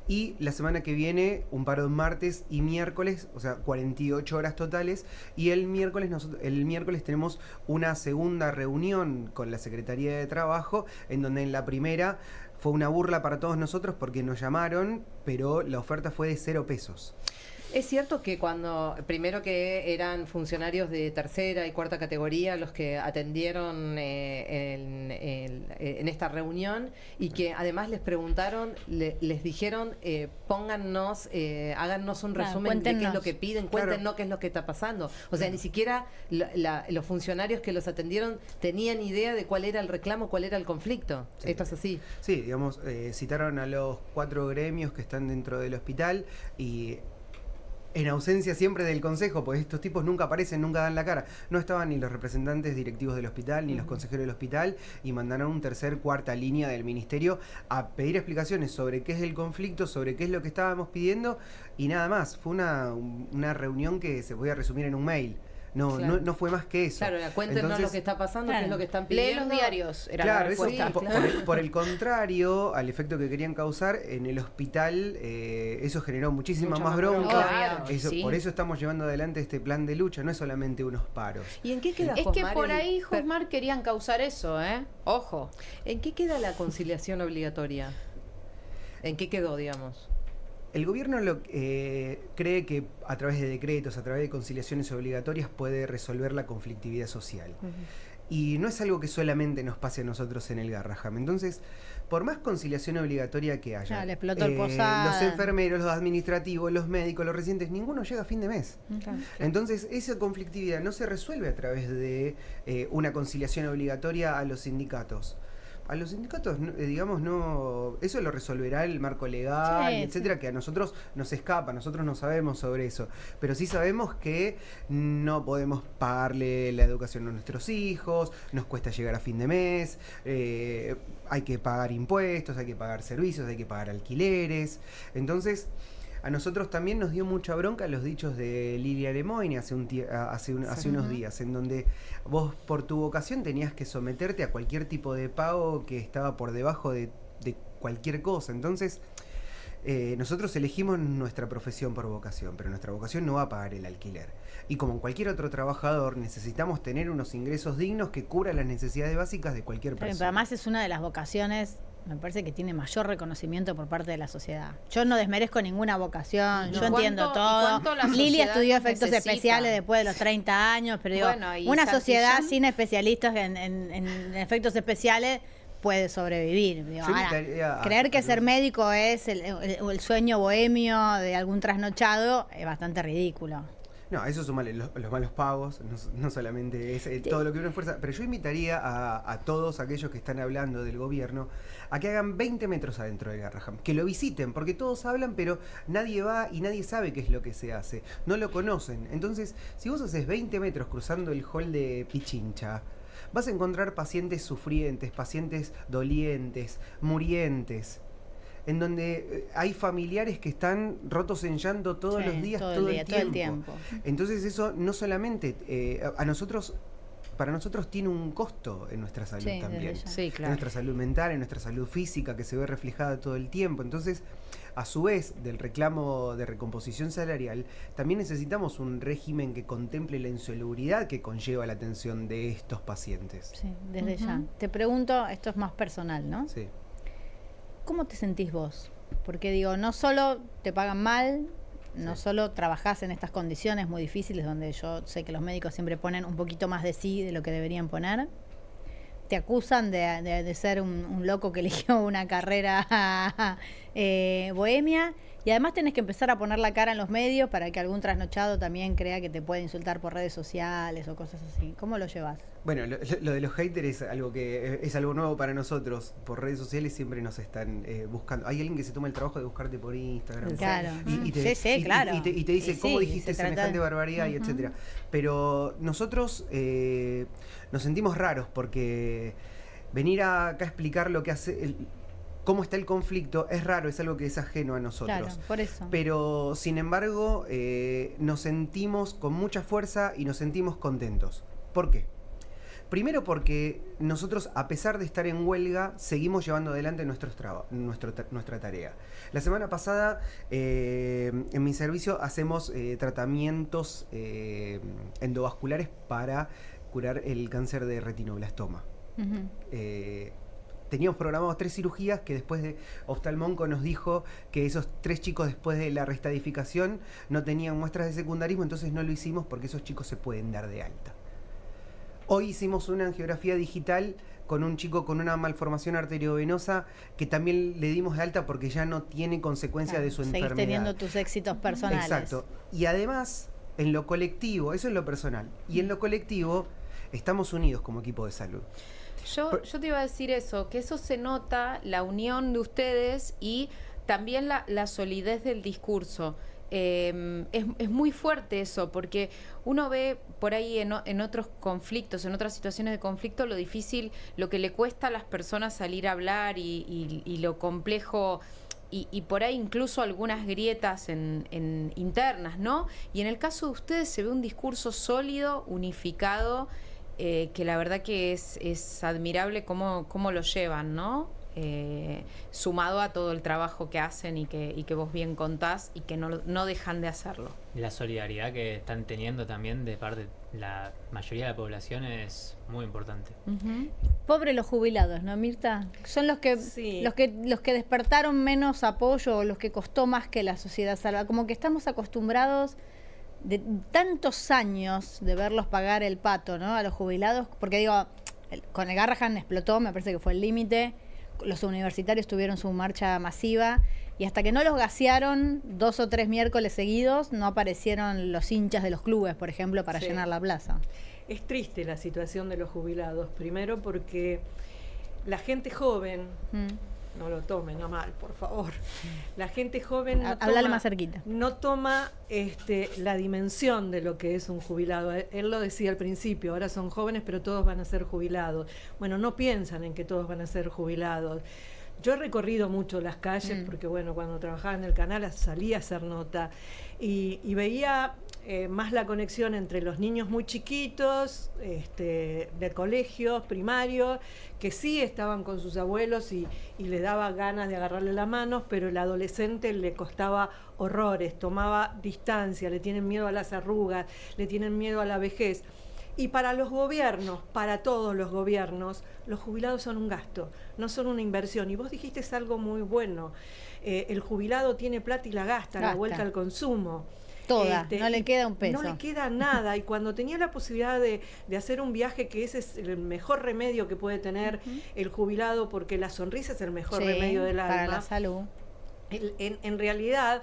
Y la semana que viene, un paro martes y miércoles, o sea, 48 horas totales. Y el miércoles tenemos una segunda reunión con la Secretaría de Trabajo, en donde en la primera fue una burla para todos nosotros porque nos llamaron, pero la oferta fue de 0 pesos. Es cierto que primero que eran funcionarios de tercera y cuarta categoría los que atendieron en esta reunión, y que además les preguntaron, les dijeron, póngannos, háganos un resumen de qué es lo que piden, cuéntenos qué es lo que está pasando. O sea, ni siquiera los funcionarios que los atendieron tenían idea de cuál era el reclamo, cuál era el conflicto. Sí. Esto es así. Sí, digamos, citaron a los 4 gremios que están dentro del hospital y... en ausencia siempre del consejo, porque estos tipos nunca aparecen, nunca dan la cara. No estaban ni los representantes directivos del hospital, ni los consejeros del hospital, y mandaron cuarta línea del ministerio a pedir explicaciones sobre qué es el conflicto, sobre qué es lo que estábamos pidiendo, y nada más. Fue una reunión que se podía resumir en un mail. No, claro. no fue más que eso. Claro, cuéntenos lo que está pasando, qué es lo que están pidiendo. Lee los diarios, era claro, la respuesta. Eso, por el contrario, al efecto que querían causar, en el hospital eso generó muchísima más bronca. Por eso estamos llevando adelante este plan de lucha, no es solamente unos paros. ¿Y en qué queda, Es que por ahí, Josmar, querían causar eso, ¿eh? Ojo. ¿En qué queda la conciliación obligatoria? ¿En qué quedó, digamos? El gobierno cree que a través de decretos, a través de conciliaciones obligatorias puede resolver la conflictividad social. Y no es algo que solamente nos pase a nosotros en el Garraham. Entonces, por más conciliación obligatoria que haya, ya, le explotó el posada. Los enfermeros, los administrativos, los médicos, los residentes, ninguno llega a fin de mes. Entonces, esa conflictividad no se resuelve a través de una conciliación obligatoria a los sindicatos. A los sindicatos, digamos, no, eso lo resolverá el marco legal, etcétera, que a nosotros nos escapa, nosotros no sabemos sobre eso, pero sí sabemos que no podemos pagarle la educación a nuestros hijos, nos cuesta llegar a fin de mes, hay que pagar impuestos, hay que pagar servicios, hay que pagar alquileres. Entonces, a nosotros también nos dio mucha bronca los dichos de Lilia Lemoyne hace unos días, en donde vos por tu vocación tenías que someterte a cualquier tipo de pago que estaba por debajo de cualquier cosa. Entonces, nosotros elegimos nuestra profesión por vocación, pero nuestra vocación no va a pagar el alquiler. Y como cualquier otro trabajador, necesitamos tener unos ingresos dignos que cubran las necesidades básicas de cualquier persona. Pero además es una de las vocaciones, me parece, que tiene mayor reconocimiento por parte de la sociedad. Yo no desmerezco ninguna vocación, yo entiendo todo. Lilia estudió efectos especiales después de los 30 años, pero digo, una sociedad sin especialistas en efectos especiales puede sobrevivir. Digo, creer que ser médico es el sueño bohemio de algún trasnochado es bastante ridículo. No, eso sumale los malos pagos, no solamente es todo lo que uno esfuerza, pero yo invitaría a todos aquellos que están hablando del gobierno a que hagan 20 metros adentro del Garraham, que lo visiten, porque todos hablan, pero nadie va y nadie sabe qué es lo que se hace, no lo conocen. Entonces, si vos haces 20 metros cruzando el hall de Pichincha, vas a encontrar pacientes sufrientes, pacientes dolientes, murientes, en donde hay familiares que están rotos en llanto todos los días, todo el tiempo. Entonces eso no solamente para nosotros tiene un costo en nuestra salud también. En nuestra salud mental, en nuestra salud física, que se ve reflejada todo el tiempo. Entonces, a su vez, del reclamo de recomposición salarial, también necesitamos un régimen que contemple la insalubridad que conlleva la atención de estos pacientes. Sí, desde ya. Te pregunto, esto es más personal, ¿no? Sí. ¿Cómo te sentís vos? Porque digo, no solo te pagan mal, no solo trabajás en estas condiciones muy difíciles donde yo sé que los médicos siempre ponen un poquito más de sí de lo que deberían poner. Te acusan de ser un loco que eligió una carrera bohemia, y además tenés que empezar a poner la cara en los medios para que algún trasnochado también crea que te puede insultar por redes sociales o cosas así. ¿Cómo lo llevas? Bueno, lo de los haters es algo nuevo para nosotros. Por redes sociales siempre nos están buscando. Hay alguien que se toma el trabajo de buscarte por Instagram. Claro. Y te dice, ¿cómo dijiste semejante barbaridad? Y etcétera. Pero nosotros nos sentimos raros porque venir acá a explicar lo que hace... cómo está el conflicto es raro, es algo que es ajeno a nosotros. Claro, por eso. Pero, sin embargo, nos sentimos con mucha fuerza y nos sentimos contentos. ¿Por qué? Primero porque nosotros, a pesar de estar en huelga, seguimos llevando adelante nuestra tarea. La semana pasada, en mi servicio, hacemos tratamientos endovasculares para curar el cáncer de retinoblastoma. Teníamos programados 3 cirugías que después de oftalmonco nos dijo que esos 3 chicos después de la restadificación no tenían muestras de secundarismo, entonces no lo hicimos porque esos chicos se pueden dar de alta. Hoy hicimos una angiografía digital con un chico con una malformación arteriovenosa que también le dimos de alta porque ya no tiene consecuencia de su enfermedad. Seguís teniendo tus éxitos personales. Exacto. Y además, en lo colectivo, eso es lo personal, y en lo colectivo estamos unidos como equipo de salud. Yo te iba a decir eso, que eso se nota, la unión de ustedes y también la solidez del discurso. Es muy fuerte eso, porque uno ve por ahí en otros conflictos, en otras situaciones de conflicto, lo difícil, lo que le cuesta a las personas salir a hablar y lo complejo, y por ahí incluso algunas grietas internas, ¿no? Y en el caso de ustedes se ve un discurso sólido, unificado, que la verdad que es admirable cómo lo llevan, ¿no? Sumado a todo el trabajo que hacen y que vos bien contás y que no dejan de hacerlo. La solidaridad que están teniendo también de parte de la mayoría de la población es muy importante. Pobre los jubilados, ¿no, Mirta? Son los que despertaron menos apoyo, o los que costó más que la sociedad salva. Como que estamos acostumbrados de tantos años de verlos pagar el pato, ¿no? A los jubilados, porque digo, con el Garrahan explotó, me parece que fue el límite. Los universitarios tuvieron su marcha masiva y hasta que no los gasearon 2 o 3 miércoles seguidos, no aparecieron los hinchas de los clubes, por ejemplo, para llenar la plaza. Es triste la situación de los jubilados, primero porque la gente joven, no lo tomen a mal, por favor, la gente joven Hablale más cerquita. No toma la dimensión de lo que es un jubilado. Él lo decía al principio, ahora son jóvenes pero todos van a ser jubilados. Bueno, no piensan en que todos van a ser jubilados. Yo he recorrido mucho las calles porque, bueno, cuando trabajaba en el canal salía a hacer nota y veía más la conexión entre los niños muy chiquitos de colegios primarios que sí estaban con sus abuelos y le daba ganas de agarrarle las manos, pero el adolescente le costaba horrores, tomaba distancia, le tienen miedo a las arrugas, le tienen miedo a la vejez. Y para los gobiernos, para todos los gobiernos, los jubilados son un gasto, no son una inversión. Y vos dijiste algo muy bueno, el jubilado tiene plata y la gasta, la vuelta al consumo. Toda, no le queda un peso. No le queda nada. Y cuando tenía la posibilidad de hacer un viaje, que ese es el mejor remedio que puede tener el jubilado, porque la sonrisa es el mejor remedio del alma. Para la salud. En realidad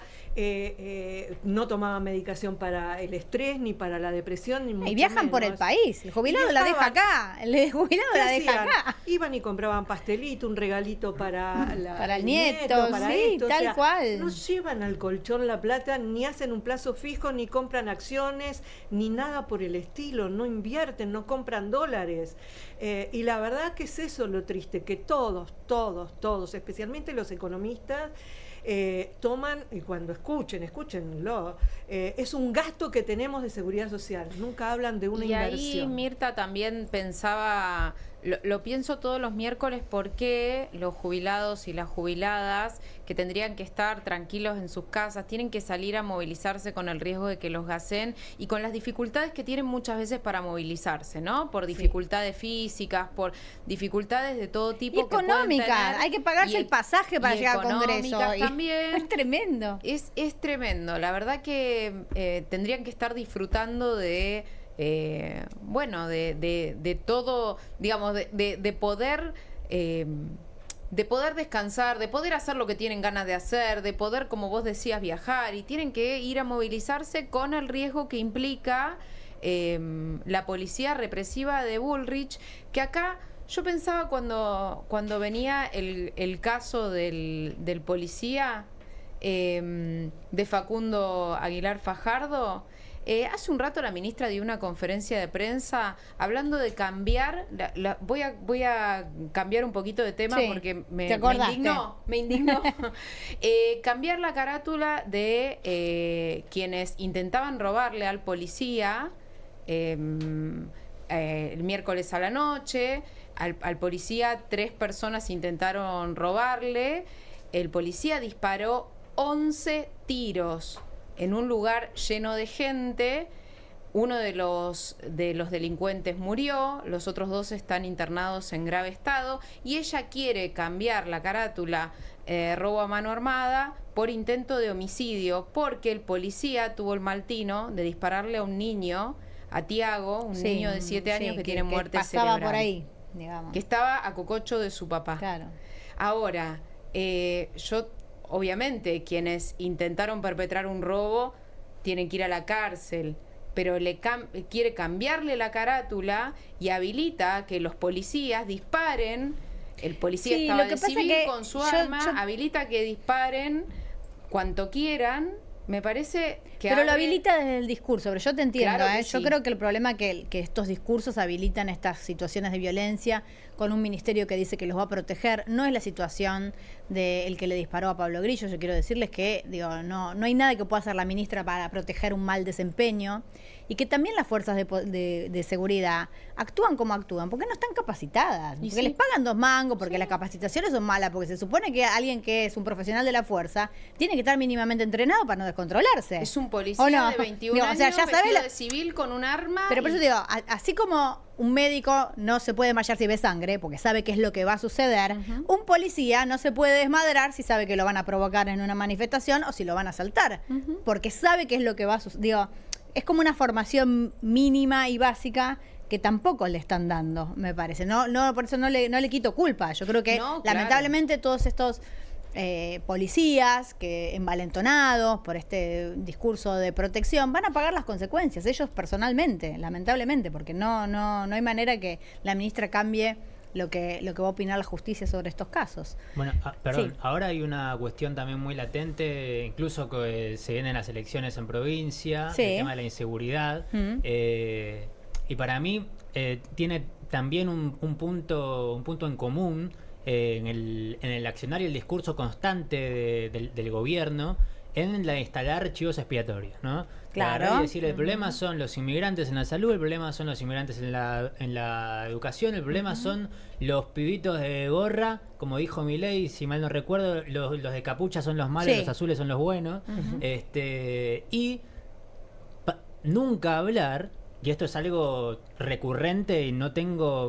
no tomaban medicación para el estrés, ni para la depresión, ni mucho y viajan menos. Por el país. El jubilado la deja acá. El jubilado la deja acá. Iban y compraban pastelito, un regalito para el nieto, para sí, esto. tal cual. No llevan al colchón la plata, ni hacen un plazo fijo, ni compran acciones, ni nada por el estilo. No invierten, no compran dólares. Y la verdad que es eso lo triste, que todos, especialmente los economistas, toman, y cuando escúchenlo, es un gasto que tenemos de seguridad social, nunca hablan de una inversión. Y ahí Mirta también pensaba, lo pienso todos los miércoles, porque los jubilados y las jubiladas que tendrían que estar tranquilos en sus casas, tienen que salir a movilizarse con el riesgo de que los gasen y con las dificultades que tienen muchas veces para movilizarse, ¿no? Por dificultades físicas, por dificultades de todo tipo. Y económicas, hay que pagarse el pasaje para llegar al Congreso. También. Es tremendo. Es tremendo. La verdad que tendrían que estar disfrutando de todo, digamos, de poder descansar, de poder hacer lo que tienen ganas de hacer, de poder, como vos decías, viajar, y tienen que ir a movilizarse con el riesgo que implica la policía represiva de Bullrich, que acá yo pensaba cuando venía el caso del policía de Facundo Aguilar Fajardo. Hace un rato la ministra dio una conferencia de prensa hablando de cambiar, voy a cambiar un poquito de tema porque me indignó. Cambiar la carátula de quienes intentaban robarle al policía el miércoles a la noche, al policía 3 personas intentaron robarle, el policía disparó 11 tiros en un lugar lleno de gente. Uno de los delincuentes murió, los otros 2 están internados en grave estado, y ella quiere cambiar la carátula robo a mano armada por intento de homicidio, porque el policía tuvo el mal tino de dispararle a un niño, a Tiago, un niño de 7 años que tiene muerte pasaba cerebral. Por ahí, digamos. Que estaba a cococho de su papá. Claro. Ahora, obviamente, quienes intentaron perpetrar un robo tienen que ir a la cárcel, pero quiere cambiarle la carátula y habilita que los policías disparen. El policía estaba de civil con su arma, habilita que disparen cuanto quieran. Me parece que pero lo habilita desde el discurso, pero yo te entiendo, claro yo creo que el problema es que estos discursos habilitan estas situaciones de violencia con un ministerio que dice que los va a proteger. No es la situación del que le disparó a Pablo Grillo. Yo quiero decirles que no hay nada que pueda hacer la ministra para proteger un mal desempeño, y que también las fuerzas de seguridad actúan como actúan porque no están capacitadas, porque les pagan 2 mangos, porque las capacitaciones son malas, porque se supone que alguien que es un profesional de la fuerza tiene que estar mínimamente entrenado para no descontrolarse. Es un policía de 21 años, ya sabes de civil con un arma. Pero por eso digo, así como un médico no se puede desmayar si ve sangre, porque sabe qué es lo que va a suceder, un policía no se puede desmadrar si sabe que lo van a provocar en una manifestación o si lo van a asaltar, porque sabe qué es lo que va a suceder. Digo, es como una formación mínima y básica que tampoco le están dando, me parece. No, por eso no le quito culpa. Yo creo que lamentablemente todos estos policías que envalentonados por este discurso de protección van a pagar las consecuencias, ellos personalmente, lamentablemente, porque no hay manera que la ministra cambie lo que va a opinar la justicia sobre estos casos. Bueno, perdón, ahora hay una cuestión también muy latente, incluso que se vienen las elecciones en provincia, el tema de la inseguridad, y para mí tiene también un punto en común en el accionar y el discurso constante del gobierno en la instalar chivos expiatorios, ¿no? Claro. Y decir, el problema son los inmigrantes en la salud, el problema son los inmigrantes en la educación, el problema son los pibitos de gorra, como dijo Milei, si mal no recuerdo, los de capucha son los malos, los azules son los buenos, y nunca hablar. Y esto es algo recurrente y no tengo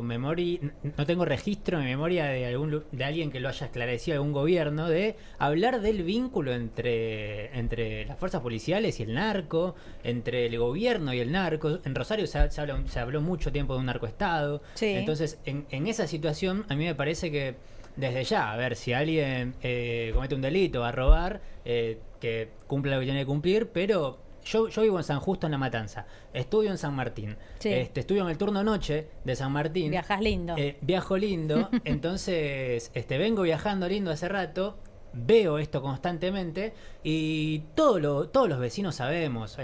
registro en memoria de alguien que lo haya esclarecido, algún gobierno, de hablar del vínculo entre las fuerzas policiales y el narco, entre el gobierno y el narco. En Rosario se habló mucho tiempo de un narcoestado. Entonces, en esa situación, a mí me parece que desde ya, a ver, si alguien comete un delito, va a robar, que cumpla lo que tiene que cumplir, pero yo vivo en San Justo, en La Matanza. Estudio en San Martín. Estudio en el turno noche de San Martín. Viajas lindo. Viajo lindo. Entonces, vengo viajando lindo hace rato. Veo esto constantemente. Y todos los vecinos sabemos.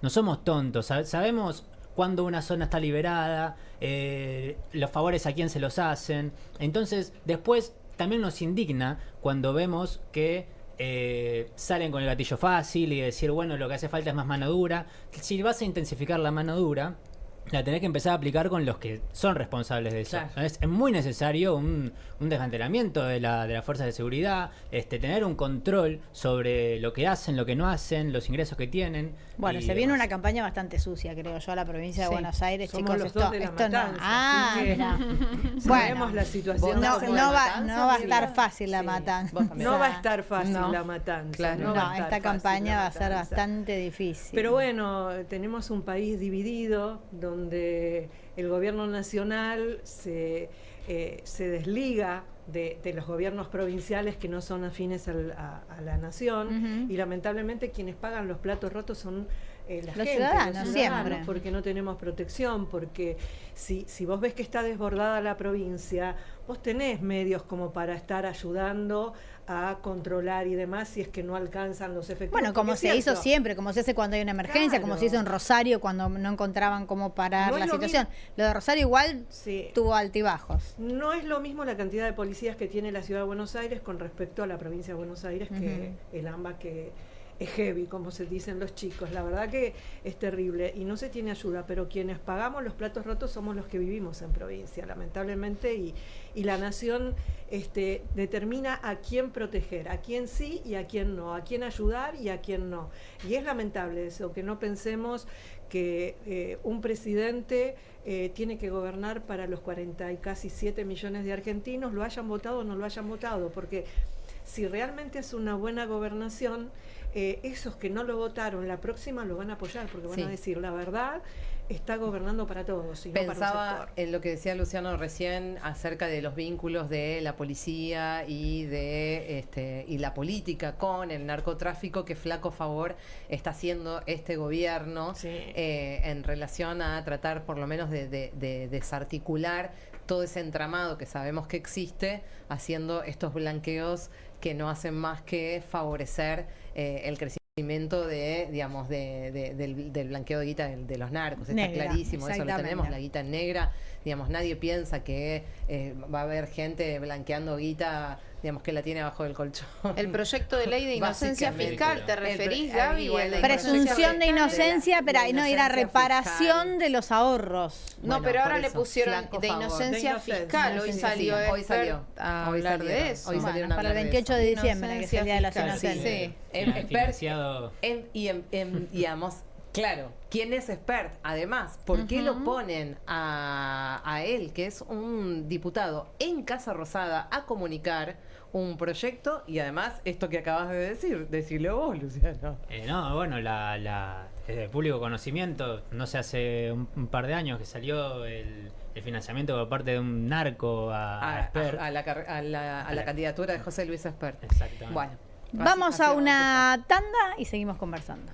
No somos tontos. Sabemos cuándo una zona está liberada. Los favores a quién se los hacen. Entonces, después también nos indigna cuando vemos que salen con el gatillo fácil y decir, bueno, lo que hace falta es más mano dura. Si vas a intensificar la mano dura, la tenés que empezar a aplicar con los que son responsables de eso. Claro. Es muy necesario un desmantelamiento de las fuerzas de seguridad, tener un control sobre lo que hacen, lo que no hacen, los ingresos que tienen. Bueno, se viene una campaña bastante sucia, creo yo, a la provincia de Buenos Aires. Somos chicos, los esto no. Mira. Bueno, la situación. No va a estar fácil la matanza. No va a estar fácil la matanza. Claro. Esta campaña va a ser bastante difícil. Pero bueno, tenemos un país dividido donde el gobierno nacional se desliga de los gobiernos provinciales que no son afines a la nación, y lamentablemente quienes pagan los platos rotos son los ciudadanos, siempre, porque no tenemos protección, porque si vos ves que está desbordada la provincia, vos tenés medios como para estar ayudando a controlar y demás si es que no alcanzan los efectivos. Bueno, como se hizo siempre, como se hace cuando hay una emergencia, como se hizo en Rosario cuando no encontraban cómo parar la situación. Lo de Rosario igual tuvo altibajos. No es lo mismo la cantidad de policías que tiene la ciudad de Buenos Aires con respecto a la provincia de Buenos Aires que el AMBA que es heavy, como se dicen los chicos. La verdad que es terrible y no se tiene ayuda, pero quienes pagamos los platos rotos somos los que vivimos en provincia, lamentablemente, y la nación determina a quién proteger, a quién sí y a quién no, a quién ayudar y a quién no. Y es lamentable eso, que no pensemos que un presidente tiene que gobernar para los 40 y casi 7 millones de argentinos, lo hayan votado o no lo hayan votado, porque si realmente es una buena gobernación, esos que no lo votaron, la próxima lo van a apoyar, porque van a decir, la verdad, está gobernando para todos y no para un sector. En lo que decía Luciano recién acerca de los vínculos de la policía y de y la política con el narcotráfico, que flaco favor está haciendo este gobierno en relación a tratar por lo menos de desarticular todo ese entramado que sabemos que existe, haciendo estos blanqueos que no hacen más que favorecer el crecimiento del blanqueo de guita de los narcos. Está clarísimo, eso lo tenemos, la guita negra. Digamos, nadie piensa que va a haber gente blanqueando guita, digamos, que la tiene abajo del colchón. El proyecto de ley de inocencia fiscal, ¿te referís, Gaby? Presunción de inocencia, pero ahí no era reparación de los ahorros. No, pero ahora le pusieron de inocencia fiscal. Hoy salió a hablar de eso. Hoy salieron para el 28 de diciembre, que es el Día de las Inocentes. Digamos, claro, ¿quién es expert? Además, ¿por qué lo ponen a él, que es un diputado en Casa Rosada, a comunicar un proyecto? Y además, esto que acabas de decirlo vos, Luciano. No, bueno, de público conocimiento, no sé, hace un par de años que salió el financiamiento por parte de un narco a la candidatura de José Luis Espert. Exactamente. Bueno, vamos a una tanda y seguimos conversando.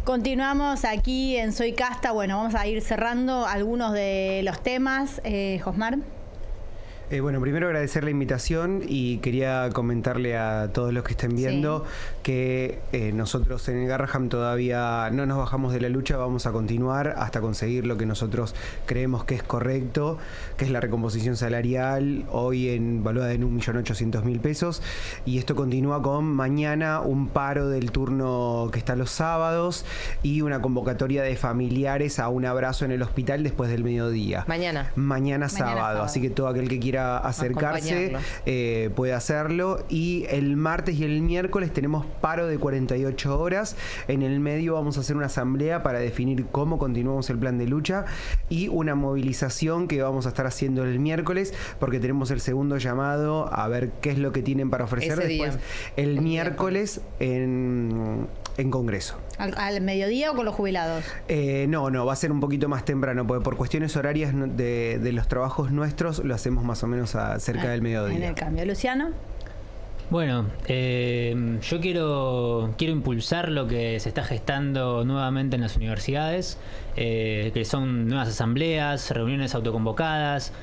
Continuamos aquí en Soy Casta. Bueno, vamos a ir cerrando algunos de los temas. Josmar. Bueno, primero agradecer la invitación y quería comentarle a todos los que estén viendo que nosotros en el Garrahan todavía no nos bajamos de la lucha, vamos a continuar hasta conseguir lo que nosotros creemos que es correcto, que es la recomposición salarial, hoy valuada en 1.800.000 pesos, y esto continúa con mañana un paro del turno que está los sábados y una convocatoria de familiares a un abrazo en el hospital después del mediodía. Mañana sábado, así que todo aquel que quiera acercarse puede hacerlo. Y el martes y el miércoles tenemos paro de 48 horas. En el medio vamos a hacer una asamblea para definir cómo continuamos el plan de lucha y una movilización que vamos a estar haciendo el miércoles, porque tenemos el segundo llamado a ver qué es lo que tienen para ofrecer después el miércoles en Congreso. ¿Al mediodía o con los jubilados? No, va a ser un poquito más temprano, porque por cuestiones horarias de los trabajos nuestros lo hacemos más o menos cerca del mediodía. En el cambio. Luciano. Bueno, yo quiero impulsar lo que se está gestando nuevamente en las universidades, que son nuevas asambleas, reuniones autoconvocadas,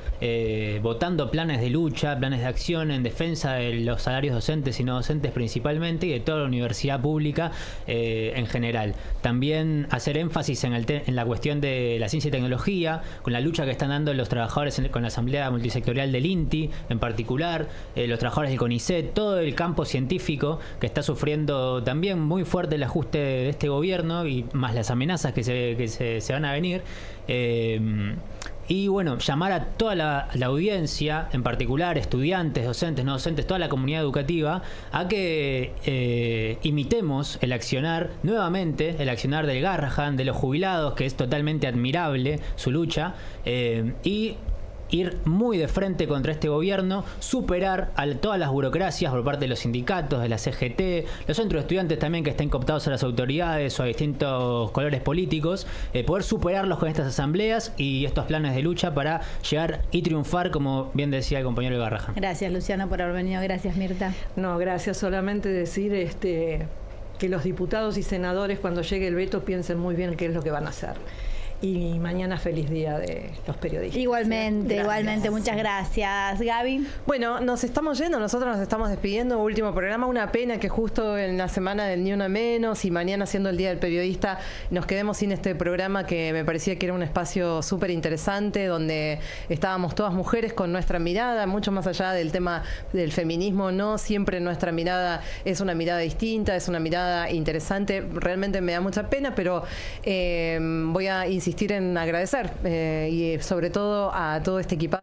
votando planes de lucha, planes de acción en defensa de los salarios docentes y no docentes principalmente, y de toda la universidad pública en general. También hacer énfasis en la cuestión de la ciencia y tecnología, con la lucha que están dando los trabajadores con la Asamblea Multisectorial del INTI, en particular, los trabajadores del CONICET, todo el campo científico que está sufriendo también muy fuerte el ajuste de este gobierno y más las amenazas que se van a venir. Y bueno, llamar a toda la audiencia, en particular estudiantes, docentes, no docentes, toda la comunidad educativa, a que imitemos el accionar, nuevamente, el accionar del Garrahan, de los jubilados, que es totalmente admirable su lucha, y ir muy de frente contra este gobierno, superar a todas las burocracias por parte de los sindicatos, de la CGT, los centros de estudiantes también que estén cooptados a las autoridades o a distintos colores políticos, poder superarlos con estas asambleas y estos planes de lucha para llegar y triunfar, como bien decía el compañero Garrahan. Gracias, Luciano, por haber venido. Gracias, Mirta. No, gracias. Solamente decir que los diputados y senadores, cuando llegue el veto, piensen muy bien qué es lo que van a hacer. Y mañana feliz día de los periodistas. Igualmente, muchas gracias. Gaby. Bueno, nos estamos yendo, nosotros nos estamos despidiendo, último programa. Una pena que justo en la semana del Ni Una Menos y mañana siendo el Día del Periodista nos quedemos sin este programa, que me parecía que era un espacio súper interesante, donde estábamos todas mujeres con nuestra mirada, mucho más allá del tema del feminismo. No siempre nuestra mirada es una mirada distinta, es una mirada interesante. Realmente me da mucha pena, pero voy a insistir en agradecer y sobre todo a todo este equipaje.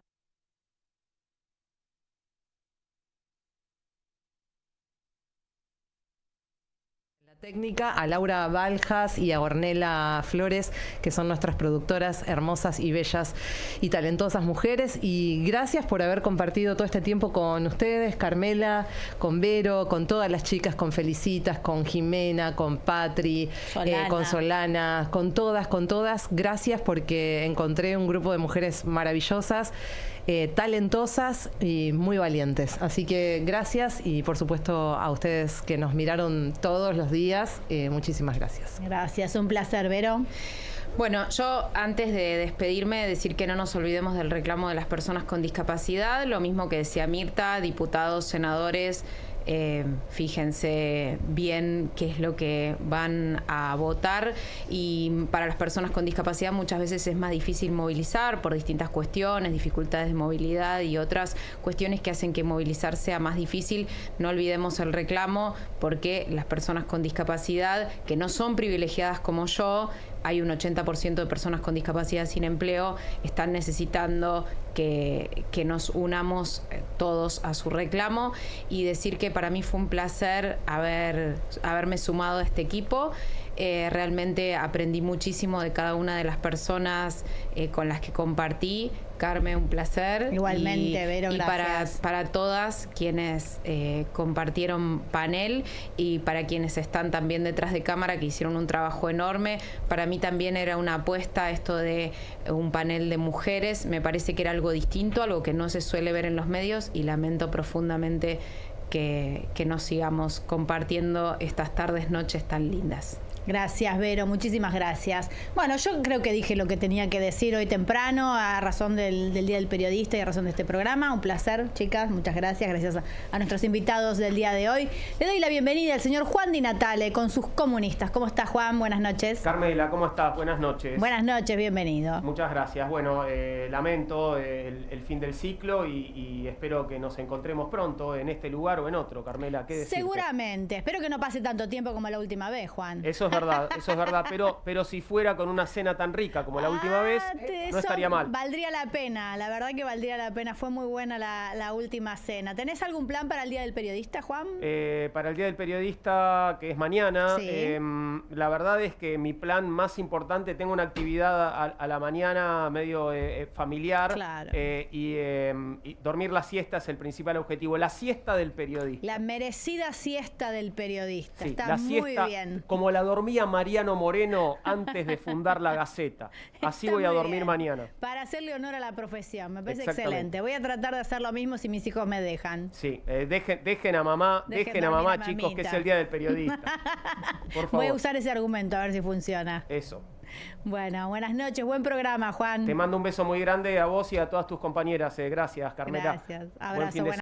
Técnica, a Laura Baljas y a Ornella Flores, que son nuestras productoras hermosas y bellas y talentosas mujeres. Y gracias por haber compartido todo este tiempo con ustedes, Carmela, con Vero, con todas las chicas, con Felicitas, con Jimena, con Patri, con Solana, con todas. Gracias, porque encontré un grupo de mujeres maravillosas, talentosas y muy valientes. Así que gracias, y por supuesto a ustedes que nos miraron todos los días, muchísimas gracias. Gracias, un placer, Vero. Bueno, yo antes de despedirme, decir que no nos olvidemos del reclamo de las personas con discapacidad, lo mismo que decía Mirta, diputados, senadores. Fíjense bien qué es lo que van a votar, y para las personas con discapacidad muchas veces es más difícil movilizar por distintas cuestiones, dificultades de movilidad y otras cuestiones que hacen que movilizar sea más difícil. No olvidemos el reclamo, porque las personas con discapacidad que no son privilegiadas como yo, hay un 80% de personas con discapacidad sin empleo, están necesitando que nos unamos todos a su reclamo, y decir que para mí fue un placer haberme sumado a este equipo. Realmente aprendí muchísimo de cada una de las personas con las que compartí. Carmen, un placer. Igualmente, Vero, gracias. Y para todas quienes compartieron panel, y para quienes están también detrás de cámara, que hicieron un trabajo enorme. Para mí también era una apuesta esto de un panel de mujeres. Me parece que era algo distinto, algo que no se suele ver en los medios, y lamento profundamente que no sigamos compartiendo estas tardes, noches tan lindas. Gracias, Vero, muchísimas gracias. Bueno, yo creo que dije lo que tenía que decir hoy temprano a razón del Día del Periodista y a razón de este programa. Un placer, chicas, muchas gracias. Gracias a nuestros invitados del día de hoy. Le doy la bienvenida al señor Juan Di Natale con sus comunistas. ¿Cómo está, Juan? Buenas noches. Carmela, ¿cómo estás? Buenas noches. Buenas noches, bienvenido. Muchas gracias. Bueno, lamento el fin del ciclo y espero que nos encontremos pronto en este lugar o en otro, Carmela. ¿Qué decirte? Seguramente. Espero que no pase tanto tiempo como la última vez, Juan. Eso es verdad, pero si fuera con una cena tan rica como la última vez, no estaría mal. Valdría la pena, la verdad que valdría la pena. Fue muy buena la última cena. ¿Tenés algún plan para el Día del Periodista, Juan? Para el Día del Periodista, que es mañana, sí. La verdad es que mi plan más importante, tengo una actividad a la mañana medio familiar, claro. Y dormir la siesta es el principal objetivo. La siesta del periodista. La merecida siesta del periodista. Sí, está la muy siesta, bien. como la dormía Mariano Moreno antes de fundar La Gaceta. Así Está voy a muy dormir bien. mañana. Para hacerle honor a la profesión, me parece Exactamente. excelente. Voy a tratar de hacer lo mismo si mis hijos me dejan. Sí, dejen a mamá, Dejen a mamá, dormir a chicos, que mamita. es el Día del Periodista. Por favor. Voy a usar ese argumento a ver si funciona. Eso. Bueno, buenas noches, buen programa, Juan. Te mando un beso muy grande a vos y a todas tus compañeras. Gracias, Carmela. Gracias. Buen Abrazo, fin de buenas